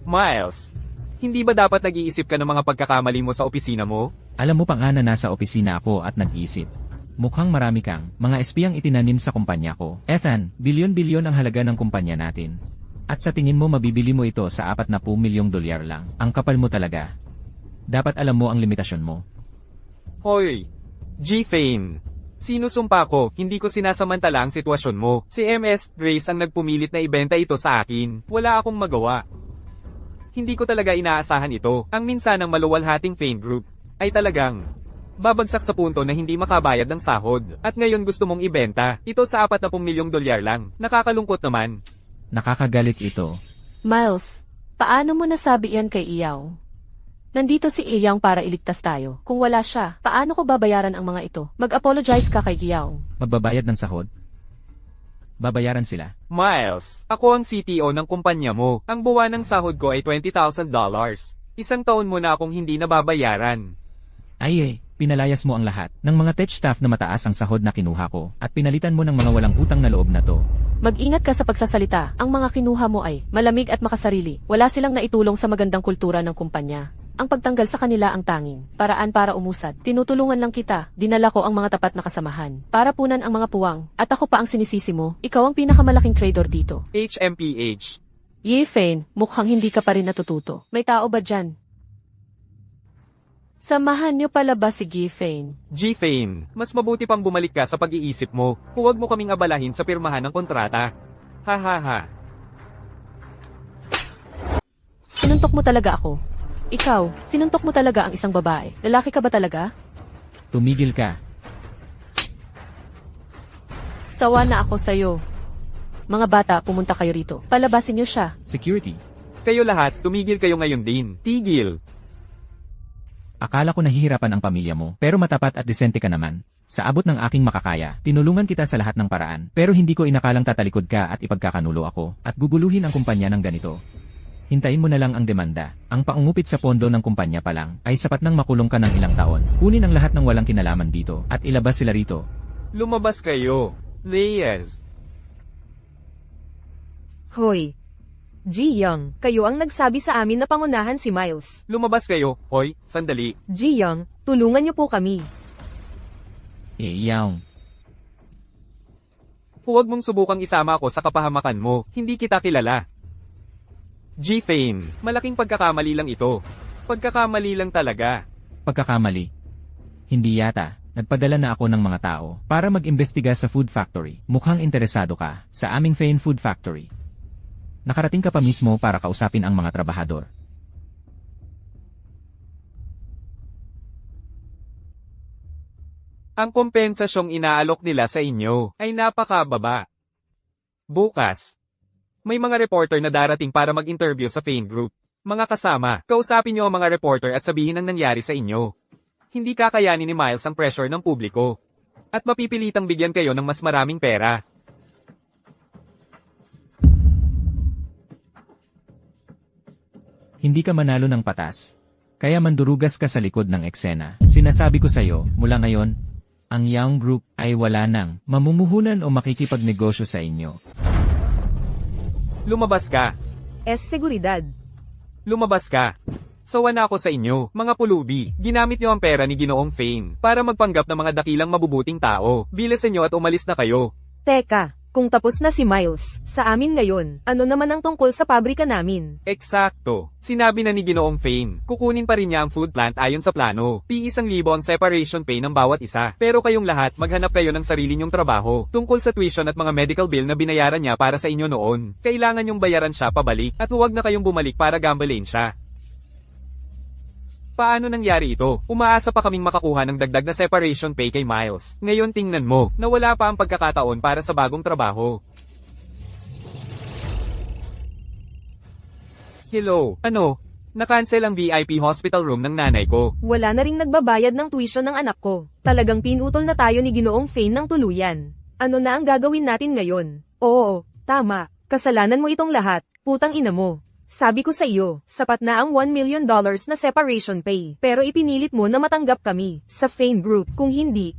Miles, hindi ba dapat nag-iisip ka ng mga pagkakamali mo sa opisina mo? Alam mo pa nga na nasa opisina ako at nag-iisip. Mukhang marami kang mga espiyang itinanim sa kumpanya ko. Ethan, bilyon-bilyon ang halaga ng kumpanya natin. At sa tingin mo mabibili mo ito sa $40 milyong lang. Ang kapal mo talaga. Dapat alam mo ang limitasyon mo. Hoy! G-Fane! Sinusumpa ko, hindi ko sinasamantala ang sitwasyon mo. Si MS Grace ang nagpumilit na ibenta ito sa akin. Wala akong magawa. Hindi ko talaga inaasahan ito. Ang minsanang maluwalhating Fane Group ay talagang babagsak sa punto na hindi makabayad ng sahod. At ngayon gusto mong ibenta. Ito sa 40 milyong dolyar lang. Nakakalungkot naman. Nakakagalit ito. Miles, paano mo nasabi yan kay Iyaw? Nandito si Iyang para iligtas tayo. Kung wala siya, paano ko babayaran ang mga ito? Mag-apologize ka kay Iyaw. Magbabayad ng sahod? Babayaran sila. Miles, ako ang CTO ng kumpanya mo. Ang buwan ng sahod ko ay $20,000. Isang taon mo na akong hindi nababayaran. Ay pinalayas mo ang lahat ng mga tech staff na mataas ang sahod na kinuha ko at pinalitan mo ng mga walang utang na loob na to. Mag-ingat ka sa pagsasalita. Ang mga kinuha mo ay malamig at makasarili. Wala silang naitulong sa magandang kultura ng kumpanya. Ang pagtanggal sa kanila ang tanging paraan para umusad. Tinutulungan lang kita. Dinala ko ang mga tapat na kasamahan para punan ang mga puwang. At ako pa ang sinisisi mo. Ikaw ang pinakamalaking trader dito. HMPH. Fane, mukhang hindi ka pa rin natututo. May tao ba dyan? Samahan niyo pala ba si Fane? G-Fane, mas mabuti pang bumalik ka sa pag-iisip mo. Huwag mo kaming abalahin sa pirmahan ng kontrata. Ha ha ha. Sinuntok mo talaga ako. Ikaw, sinuntok mo talaga ang isang babae. Lalaki ka ba talaga? Tumigil ka. Sawa na ako sa'yo. Mga bata, pumunta kayo rito. Palabasin niyo siya. Security. Kayo lahat, tumigil kayo ngayon din. Tigil. Akala ko nahihirapan ang pamilya mo, pero matapat at disente ka naman. Sa abot ng aking makakaya, tinulungan kita sa lahat ng paraan. Pero hindi ko inakalang tatalikod ka at ipagkakanulo ako, at guguluhin ang kumpanya ng ganito. Hintayin mo na lang ang demanda. Ang paungupit sa pondo ng kumpanya pa lang, ay sapat nang makulong ka ng ilang taon. Kunin ang lahat ng walang kinalaman dito, at ilabas sila rito. Lumabas kayo. Reyes. Hoy! Ji-young, kayo ang nagsabi sa amin na pangunahan si Miles. Lumabas kayo. Hoy, sandali. Ji-young, tulungan niyo po kami. Yaw. Huwag mong subukang isama ako sa kapahamakan mo. Hindi kita kilala. G-Fane, malaking pagkakamali lang ito. Pagkakamali lang talaga. Pagkakamali. Hindi yata. Nagpadala na ako ng mga tao para mag-imbestiga sa food factory. Mukhang interesado ka sa aming Fane Food Factory. Nakarating ka pa mismo para kausapin ang mga trabahador. Ang kompensasyong inaalok nila sa inyo ay napakababa. Bukas, may mga reporter na darating para mag-interview sa Fane Group. Mga kasama, kausapin niyo ang mga reporter at sabihin ang nangyari sa inyo. Hindi kakayanin ni Miles ang pressure ng publiko. At mapipilitang bigyan kayo ng mas maraming pera. Hindi ka manalo ng patas. Kaya mandurugas ka sa likod ng eksena. Sinasabi ko sa'yo, mula ngayon, ang Young Group ay wala nang mamumuhunan o makikipagnegosyo sa inyo. Lumabas ka. Seguridad. Lumabas ka. Sawa na ako sa inyo, mga pulubi. Ginamit niyo ang pera ni Ginoong Fane para magpanggap ng mga dakilang mabubuting tao. Bilisan niyo at umalis na kayo. Teka, kung tapos na si Miles, sa amin ngayon, ano naman ang tungkol sa pabrika namin? Eksakto. Sinabi na ni Ginoong Fane, kukunin pa rin niya ang food plant ayon sa plano. P1,000 ang separation pay ng bawat isa. Pero kayong lahat, maghanap kayo ng sarili niyong trabaho. Tungkol sa tuition at mga medical bill na binayaran niya para sa inyo noon. Kailangan niyong bayaran siya pabalik at huwag na kayong bumalik para gambalain siya. Paano nangyari ito? Umaasa pa kaming makakuha ng dagdag na separation pay kay Miles. Ngayon tingnan mo, na wala pa ang pagkakataon para sa bagong trabaho. Hello, ano? Na-cancel ang VIP hospital room ng nanay ko. Wala na ring nagbabayad ng tuition ng anak ko. Talagang pinutol na tayo ni Ginoong Fane ng tuluyan. Ano na ang gagawin natin ngayon? Oo, tama. Kasalanan mo itong lahat. Putang ina mo. Sabi ko sa iyo, sapat na ang $1 million na separation pay. Pero ipinilit mo na matanggap kami sa Fane Group. Kung hindi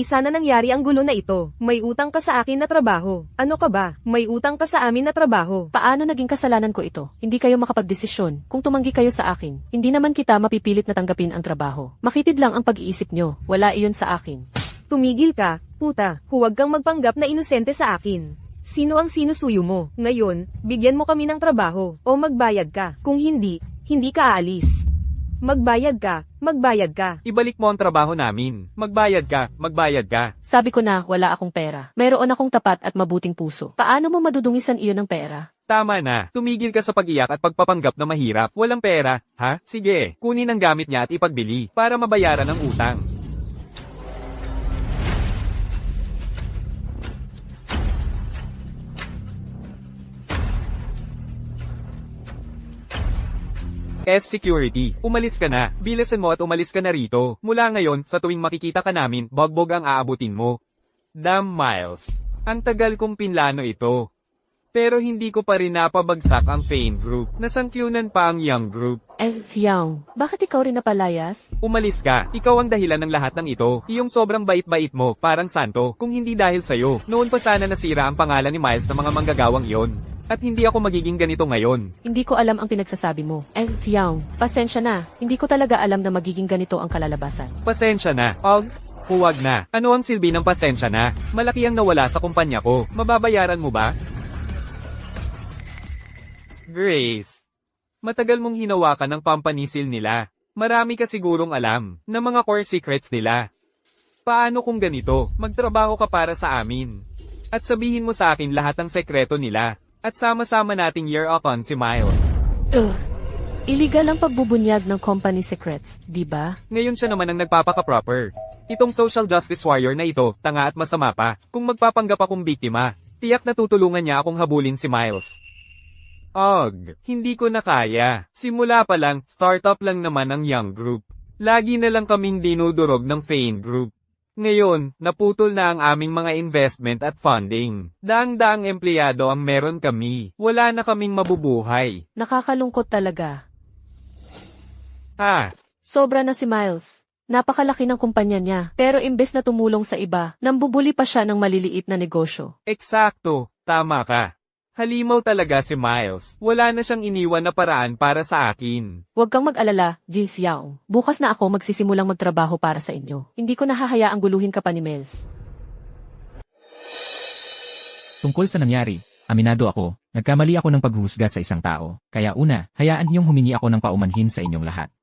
sana nangyari ang gulo na ito. May utang ka sa akin na trabaho. Ano ka ba? May utang ka sa amin na trabaho. Paano naging kasalanan ko ito? Hindi kayo makapagdesisyon. Kung tumanggi kayo sa akin, hindi naman kita mapipilit na tanggapin ang trabaho. Makitid lang ang pag-iisip nyo. Wala iyon sa akin. Tumigil ka, puta. Huwag kang magpanggap na inosente sa akin. Sino ang sinusuyo mo? Ngayon, bigyan mo kami ng trabaho, o magbayad ka. Kung hindi, hindi ka aalis. Magbayad ka, magbayad ka. Ibalik mo ang trabaho namin. Magbayad ka, magbayad ka. Sabi ko na, wala akong pera. Mayroon akong tapat at mabuting puso. Paano mo madudungisan iyon ng pera? Tama na. Tumigil ka sa pag-iyak at pagpapanggap na mahirap. Walang pera, ha? Sige, kunin ang gamit niya at ipagbili para mabayaran ang utang. S-Security, umalis ka na. Bilisan mo at umalis ka na rito. Mula ngayon, sa tuwing makikita ka namin, bogbog ang aabutin mo. Damn Miles. Ang tagal kong pinlano ito. Pero hindi ko pa rin napabagsak ang Fane Group. Nasangkyunan pa ang Young Group. Fiang, bakit ikaw rin napalayas? Umalis ka. Ikaw ang dahilan ng lahat ng ito. Iyong sobrang bait-bait mo, parang santo. Kung hindi dahil sa'yo, noon pa sana nasira ang pangalan ni Miles ng mga manggagawang iyon. At hindi ako magiging ganito ngayon. Hindi ko alam ang pinagsasabi mo. Fiang, pasensya na. Hindi ko talaga alam na magiging ganito ang kalalabasan. Pasensya na. Huwag na. Ano ang silbi ng pasensya na? Malaki ang nawala sa kumpanya ko. Mababayaran mo ba? Grace. Matagal mong hinawakan ng pampanisil nila. Marami ka sigurong alam na mga core secrets nila. Paano kung ganito? Magtrabaho ka para sa amin. At sabihin mo sa akin lahat ng sekreto nila. At sama-sama nating year-upon si Miles. Illegal ang pagbubunyag ng company secrets, di ba? Ngayon siya naman ang nagpapaka-proper. Itong social justice warrior na ito, tanga at masama pa. Kung magpapanggap akong biktima, tiyak na tutulungan niya akong habulin si Miles. Hindi ko na kaya. Simula pa lang, startup lang naman ang Young Group. Lagi na lang kaming dinudurog ng Fane Group. Ngayon, naputol na ang aming mga investment at funding. Daang-daang empleyado ang meron kami. Wala na kaming mabubuhay. Nakakalungkot talaga. Sobra na si Miles. Napakalaki ng kumpanya niya. Pero imbes na tumulong sa iba, nambubuli pa siya ng maliliit na negosyo. Eksakto, tama ka. Halimaw talaga si Miles. Wala na siyang iniwan na paraan para sa akin. Huwag kang mag-alala, Ji Xiao. Bukas na ako magsisimulang magtrabaho para sa inyo. Hindi ko nahahayaang guluhin ka pa ni Miles. Tungkol sa nangyari, aminado ako, nagkamali ako ng paghuhusga sa isang tao. Kaya una, hayaan niyong humingi ako ng paumanhin sa inyong lahat.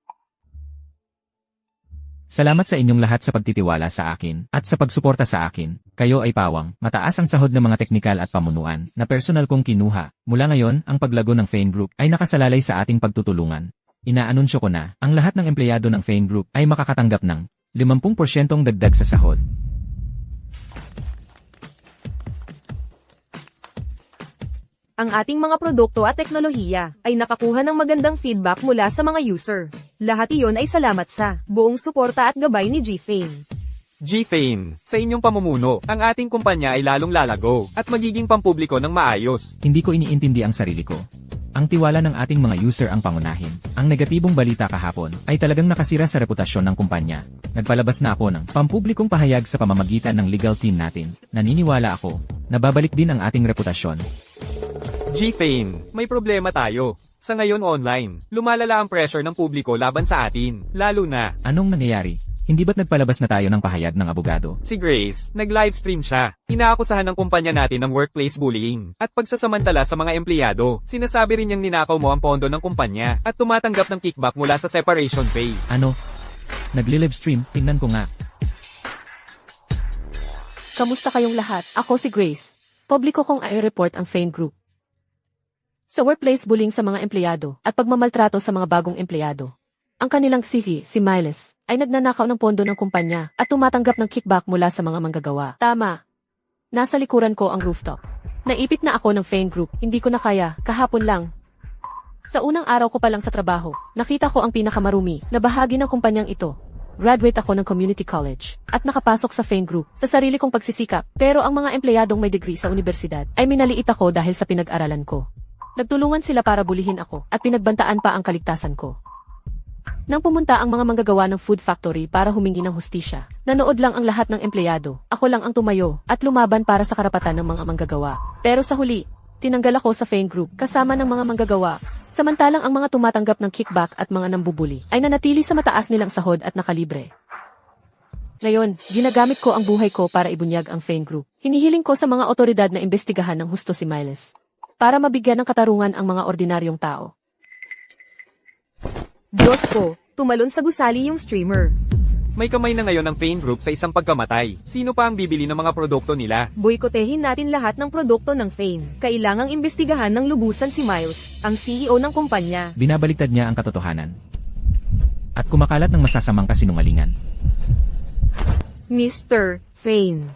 Salamat sa inyong lahat sa pagtitiwala sa akin at sa pagsuporta sa akin. Kayo ay pawang, mataas ang sahod ng mga teknikal at pamunuan na personal kong kinuha. Mula ngayon, ang paglago ng Fane Group ay nakasalalay sa ating pagtutulungan. Inaanunsyo ko na, ang lahat ng empleyado ng Fane Group ay makakatanggap ng 50% dagdag sa sahod. Ang ating mga produkto at teknolohiya ay nakakuha ng magandang feedback mula sa mga user. Lahat iyon ay salamat sa buong suporta at gabay ni G-Fane. G-Fane, sa inyong pamumuno, ang ating kumpanya ay lalong lalago at magiging pampubliko ng maayos. Hindi ko iniintindi ang sarili ko. Ang tiwala ng ating mga user ang pangunahin. Ang negatibong balita kahapon ay talagang nakasira sa reputasyon ng kumpanya. Nagpalabas na ako ng pampublikong pahayag sa pamamagitan ng legal team natin. Naniniwala ako na babalik din ang ating reputasyon. G-Fane, may problema tayo. Sa ngayon online, lumalala ang pressure ng publiko laban sa atin, lalo na. Anong nangyayari? Hindi ba't nagpalabas na tayo ng pahayag ng abogado? Si Grace, nag-livestream siya. Inaakusahan ng kumpanya natin ng workplace bullying at pagsasamantala sa mga empleyado. Sinasabi rin niyang ninakaw mo ang pondo ng kumpanya at tumatanggap ng kickback mula sa separation pay. Ano? Nagli-livestream? Tingnan ko nga. Kamusta kayong lahat? Ako si Grace. Publiko kong i-report ang Fane Group sa workplace bullying sa mga empleyado at pagmamaltrato sa mga bagong empleyado. Ang kanilang si Miles, ay nagnanakaw ng pondo ng kumpanya at tumatanggap ng kickback mula sa mga manggagawa. Tama. Nasa likuran ko ang rooftop. Naipit na ako ng Fane Group, hindi ko na kaya, kahapon lang. Sa unang araw ko pa lang sa trabaho, nakita ko ang pinakamarumi na bahagi ng kumpanyang ito. Graduate ako ng community college at nakapasok sa Fane Group sa sarili kong pagsisikap, pero ang mga empleyadong may degree sa universidad ay minaliit ako dahil sa pinag-aralan ko. Nagtulungan sila para bulihin ako at pinagbantaan pa ang kaligtasan ko. Nang pumunta ang mga manggagawa ng food factory para humingi ng hustisya, nanood lang ang lahat ng empleyado. Ako lang ang tumayo at lumaban para sa karapatan ng mga manggagawa. Pero sa huli, tinanggal ako sa Fane Group kasama ng mga manggagawa. Samantalang ang mga tumatanggap ng kickback at mga nambubuli ay nanatili sa mataas nilang sahod at nakalibre. Ngayon, ginagamit ko ang buhay ko para ibunyag ang Fane Group. Hinihiling ko sa mga otoridad na imbestigahan ng husto si Miles para mabigyan ng katarungan ang mga ordinaryong tao. Diyos ko, Tumalon sa gusali yung streamer. May kamay na ngayon ang Fane Group sa isang pagkamatay. Sino pa ang bibili ng mga produkto nila? Boykotehin natin lahat ng produkto ng Fane. Kailangang imbestigahan ng lubusan si Miles, ang CEO ng kumpanya. Binabaliktad niya ang katotohanan. At kumakalat ng masasamang kasinungalingan. Mr. Fane.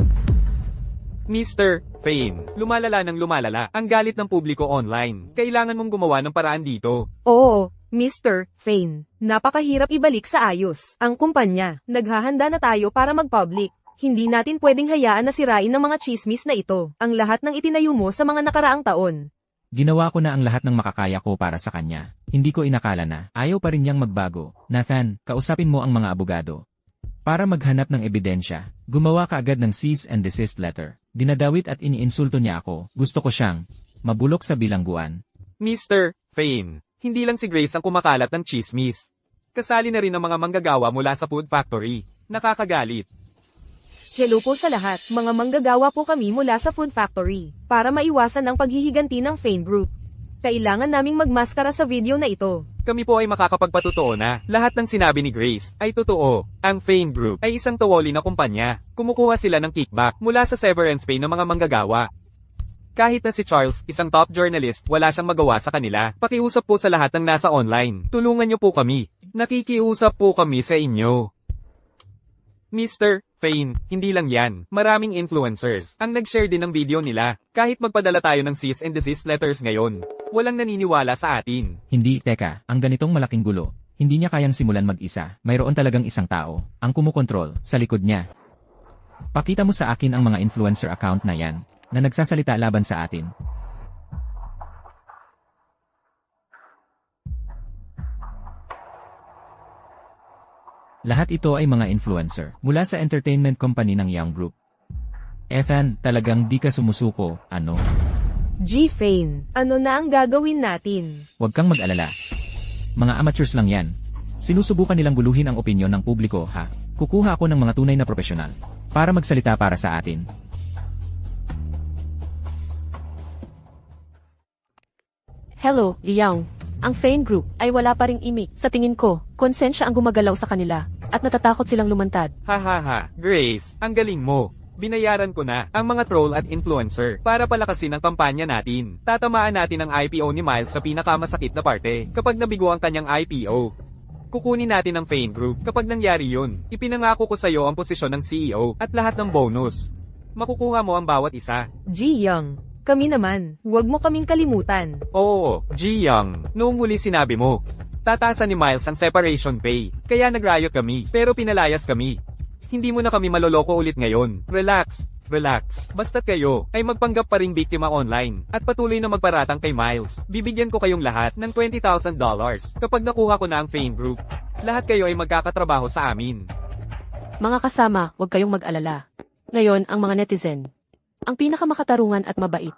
Mr. Fane, lumalala ng lumalala ang galit ng publiko online. Kailangan mong gumawa ng paraan dito. Oo, Mr. Fane. Napakahirap ibalik sa ayos ang kumpanya. Naghahanda na tayo para mag-public. Hindi natin pwedeng hayaan na sirain ng mga chismis na ito ang lahat ng itinayo mo sa mga nakaraang taon. Ginawa ko na ang lahat ng makakaya ko para sa kanya. Hindi ko inakala na ayaw pa rin niyang magbago. Nathan, kausapin mo ang mga abogado. Para maghanap ng ebidensya, gumawa ka agad ng cease and desist letter. Dinadawit at iniinsulto niya ako. Gusto ko siyang mabulok sa bilangguan. Mr. Fane, hindi lang si Grace ang kumakalat ng chismis. Kasali na rin ang mga manggagawa mula sa food factory. Nakakagalit. Hello po sa lahat, mga manggagawa po kami mula sa Food Factory. Para maiwasan ang paghihiganti ng Fane Group, kailangan naming magmaskara sa video na ito. Kami po ay makakapagpatotoo na lahat ng sinabi ni Grace ay totoo. Ang Fane Group ay isang tawoli na kumpanya. Kumukuha sila ng kickback mula sa severance pay ng mga manggagawa. Kahit na si Charles, isang top journalist, wala siyang magawa sa kanila. Pakiusap po sa lahat ng nasa online. Tulungan niyo po kami. Nakikiusap po kami sa inyo. Mr. Fane, hindi lang yan. Maraming influencers ang nag-share din ng video nila. Kahit magpadala tayo ng cease and desist letters ngayon, walang naniniwala sa atin. Hindi, teka, ang ganitong malaking gulo. Hindi niya kayang simulan mag-isa. Mayroon talagang isang tao, ang kumukontrol, sa likod niya. Pakita mo sa akin ang mga influencer account na yan, na nagsasalita laban sa atin. Lahat ito ay mga influencer, mula sa entertainment company ng Young Group. Ethan, talagang di ka sumusuko, ano? G. Fane, ano na ang gagawin natin? Huwag kang mag-alala. Mga amateurs lang yan. Sinusubukan nilang guluhin ang opinyon ng publiko, ha? Kukuha ako ng mga tunay na profesional para magsalita para sa atin. Hello, Liang. Ang Fane Group ay wala pa ring imik. Sa tingin ko, konsensya ang gumagalaw sa kanila at natatakot silang lumantad. Hahaha, Grace, ang galing mo. Binayaran ko na ang mga troll at influencer para palakasin ang kampanya natin. Tatamaan natin ang IPO ni Miles sa pinakamasakit na parte kapag nabigo ang kanyang IPO. Kukunin natin ang Fane Group kapag nangyari yun. Ipinangako ko sa iyo ang posisyon ng CEO at lahat ng bonus. Makukuha mo ang bawat isa. G. Young, kami naman, huwag mo kaming kalimutan. Oo, Ji Young, noong huli sinabi mo. Tataasan ni Miles ang separation pay, kaya nag-riot kami, pero pinalayas kami. Hindi mo na kami maloloko ulit ngayon. Relax, relax. Basta't kayo ay magpanggap pa ring biktima online at patuloy na magparatang kay Miles. Bibigyan ko kayong lahat ng $20,000 kapag nakuha ko na ang Fane Group. Lahat kayo ay magkakatrabaho sa amin. Mga kasama, huwag kayong mag-alala. Ngayon, ang mga netizen. Ang pinakamakatarungan at mabait.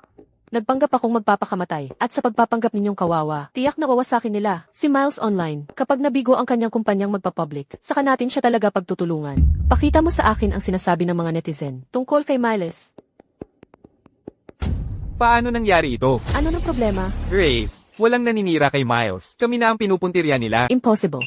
Nagpanggap akong magpapakamatay, at sa pagpapanggap ninyong kawawa, tiyak na wawasakin nila, si Miles Online, kapag nabigo ang kanyang kumpanyang magpapublic, saka natin siya talaga pagtutulungan. Pakita mo sa akin ang sinasabi ng mga netizen, tungkol kay Miles. Paano nangyari ito? Ano ng problema? Grace, walang naninira kay Miles. Kami na ang pinupuntirya nila. Impossible.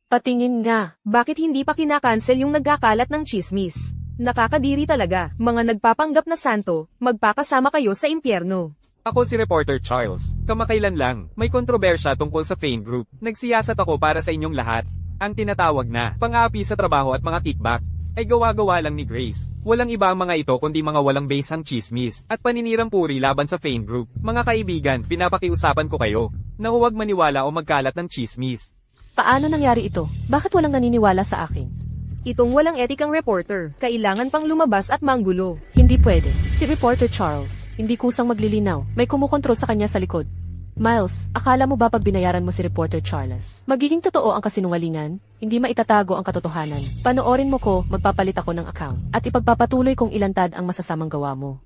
Patingin nga. Bakit hindi pa kinakancel yung nagkakalat ng chismis? Nakakadiri talaga, mga nagpapanggap na santo, magpapasama kayo sa impyerno. Ako si Reporter Charles. Kamakailan lang, may kontrobersya tungkol sa Fane Group. Nagsiyasat ako para sa inyong lahat. Ang tinatawag na pang-aapi sa trabaho at mga kickback ay gawa-gawa lang ni Grace. Walang iba ang mga ito kundi mga walang basehang chismis at paninirang puri laban sa Fane Group. Mga kaibigan, pinapakiusapan ko kayo na huwag maniwala o magkalat ng chismis. Paano nangyari ito? Bakit walang naniniwala sa akin? Itong walang etikang reporter, kailangan pang lumabas at manggulo. Hindi pwede. Si Reporter Charles, hindi kusang maglilinaw. May kumukontrol sa kanya sa likod. Miles, akala mo ba pag binayaran mo si Reporter Charles, magiging totoo ang kasinungalingan? Hindi maitatago ang katotohanan. Panoorin mo ko, magpapalit ako ng account, at ipagpapatuloy kong ilantad ang masasamang gawa mo.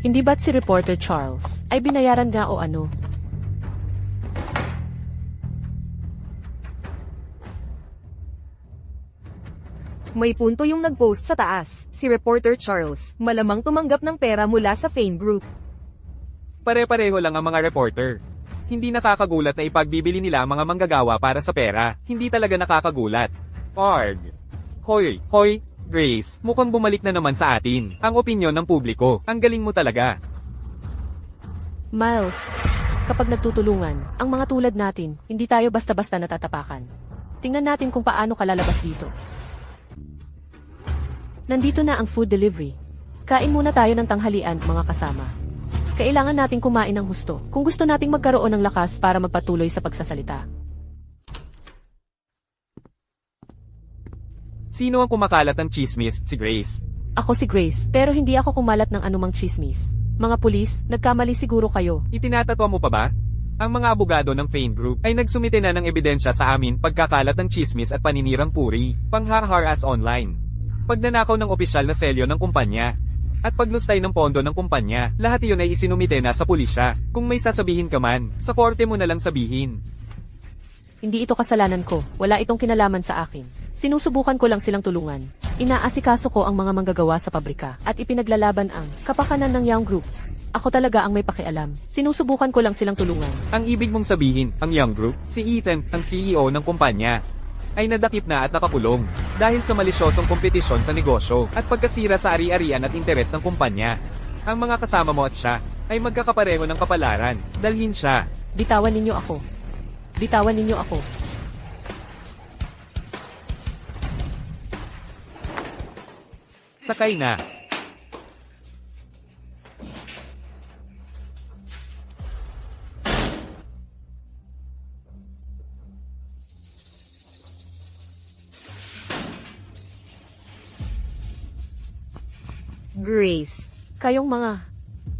Hindi ba't si Reporter Charles ay binayaran nga o ano? May punto yung nag-post sa taas, si Reporter Charles, malamang tumanggap ng pera mula sa Fane Group. Pare-pareho lang ang mga reporter. Hindi nakakagulat na ipagbibili nila ang mga manggagawa para sa pera. Hindi talaga nakakagulat. Arg. Hoy, Grace, mukhang bumalik na naman sa atin ang opinyon ng publiko. Ang galing mo talaga. Miles, kapag nagtutulungan, ang mga tulad natin, hindi tayo basta-basta natatapakan. Tingnan natin kung paano ka lalabas dito. Nandito na ang food delivery. Kain muna tayo ng tanghalian, mga kasama. Kailangan nating kumain ng husto kung gusto nating magkaroon ng lakas para magpatuloy sa pagsasalita. Sino ang kumakalat ng chismis? Si Grace. Ako si Grace, pero hindi ako kumalat ng anumang chismis. Mga pulis, nagkamali siguro kayo. Itinatatwa mo pa ba? Ang mga abogado ng Fane Group ay nagsumite na ng ebidensya sa amin pagkakalat ng chismis at paninirang puri, panghaharas online. Pagnanakaw ng opisyal na selyo ng kumpanya, at paglustay ng pondo ng kumpanya, lahat iyon ay isinumite na sa pulisya. Kung may sasabihin ka man, sa korte mo na lang sabihin. Hindi ito kasalanan ko, wala itong kinalaman sa akin. Sinusubukan ko lang silang tulungan. Inaasikaso ko ang mga manggagawa sa pabrika, at ipinaglalaban ang kapakanan ng Young Group. Ako talaga ang may pakialam. Sinusubukan ko lang silang tulungan. Ang ibig mong sabihin, ang Young Group, si Ethan, ang CEO ng kumpanya, ay nadakip na at nakakulong dahil sa malisyosong kompetisyon sa negosyo at pagkasira sa ari-arian at interes ng kumpanya. Ang mga kasama mo at siya ay magkakapareho ng kapalaran. Dalhin siya. Bitawan ninyo ako. Bitawan ninyo ako. Sakay na. Grace, Kayong mga,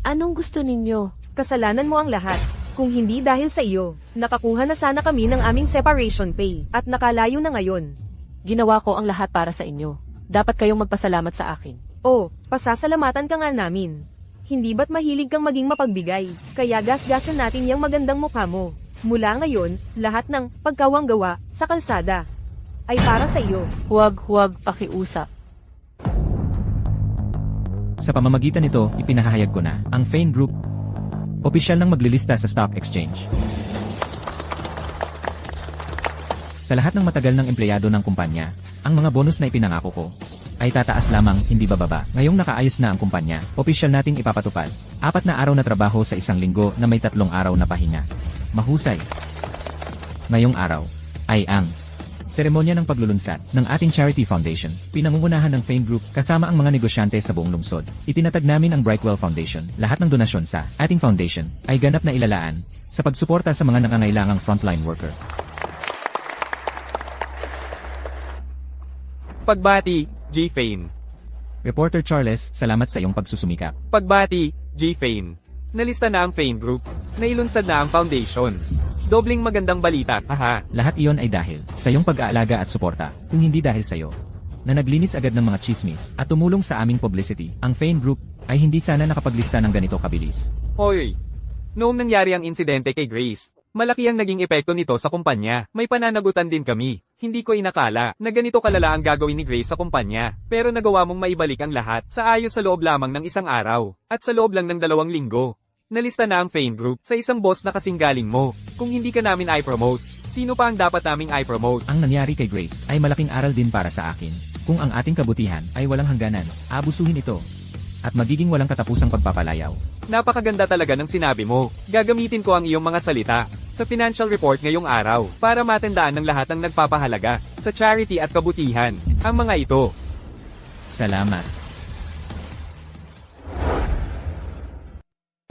anong gusto ninyo? kasalanan mo ang lahat. Kung hindi dahil sa iyo, nakakuha na sana kami ng aming separation pay, at nakalayo na ngayon. Ginawa ko ang lahat para sa inyo. Dapat kayong magpasalamat sa akin. Oh, pasasalamatan ka nga namin. Hindi ba't mahilig kang maging mapagbigay, kaya gasgasan natin yung magandang mukha mo. Mula ngayon, lahat ng pagkawang gawa sa kalsada ay para sa iyo. Huwag pakiusap. Sa pamamagitan nito, ipinahahayag ko na ang Fane Group, opisyal nang maglilista sa stock exchange. Sa lahat ng matagal ng empleyado ng kumpanya, ang mga bonus na ipinangako ko ay tataas lamang, hindi bababa. Ngayong nakaayos na ang kumpanya, opisyal nating ipapatupad. 4 na araw na trabaho sa isang linggo na may 3 araw na pahinga. Mahusay. Ngayong araw ay ang seremonya ng paglulunsad ng ating charity foundation, pinangungunahan ng Fane Group kasama ang mga negosyante sa buong lungsod. Itinatag namin ang Brightwell Foundation. Lahat ng donasyon sa ating foundation ay ganap na ilalaan sa pagsuporta sa mga nangangailangang frontline worker. Pagbati, G. Fane. Reporter Charles, salamat sa iyong pagsusumikap. Pagbati, G. Fane. Nalista na ang Fane Group. Nailunsad na ang foundation. Dobling magandang balita, haha. Lahat iyon ay dahil sa iyong pag-aalaga at suporta, kung hindi dahil sa iyo, na naglinis agad ng mga chismis at tumulong sa aming publicity. Ang Fane Group ay hindi sana nakapaglista ng ganito kabilis. Hoy! Noong nangyari ang insidente kay Grace, malaki ang naging epekto nito sa kumpanya. May pananagutan din kami. Hindi ko inakala na ganito kalala ang gagawin ni Grace sa kumpanya. Pero nagawa mong maibalik ang lahat sa ayos sa loob lamang ng isang araw. At sa loob lang ng 2 linggo. Nalista na ang Fane Group sa isang boss na kasing galing mo. Kung hindi ka namin i-promote, sino pa ang dapat naming i-promote? Ang nangyari kay Grace ay malaking aral din para sa akin. Kung ang ating kabutihan ay walang hangganan, abusuhin ito. At magiging walang katapusang pagpapalayaw. Napakaganda talaga ng sinabi mo. Gagamitin ko ang iyong mga salita sa financial report ngayong araw para matandaan ng lahat ng nagpapahalaga sa charity at kabutihan. Ang mga ito. Salamat.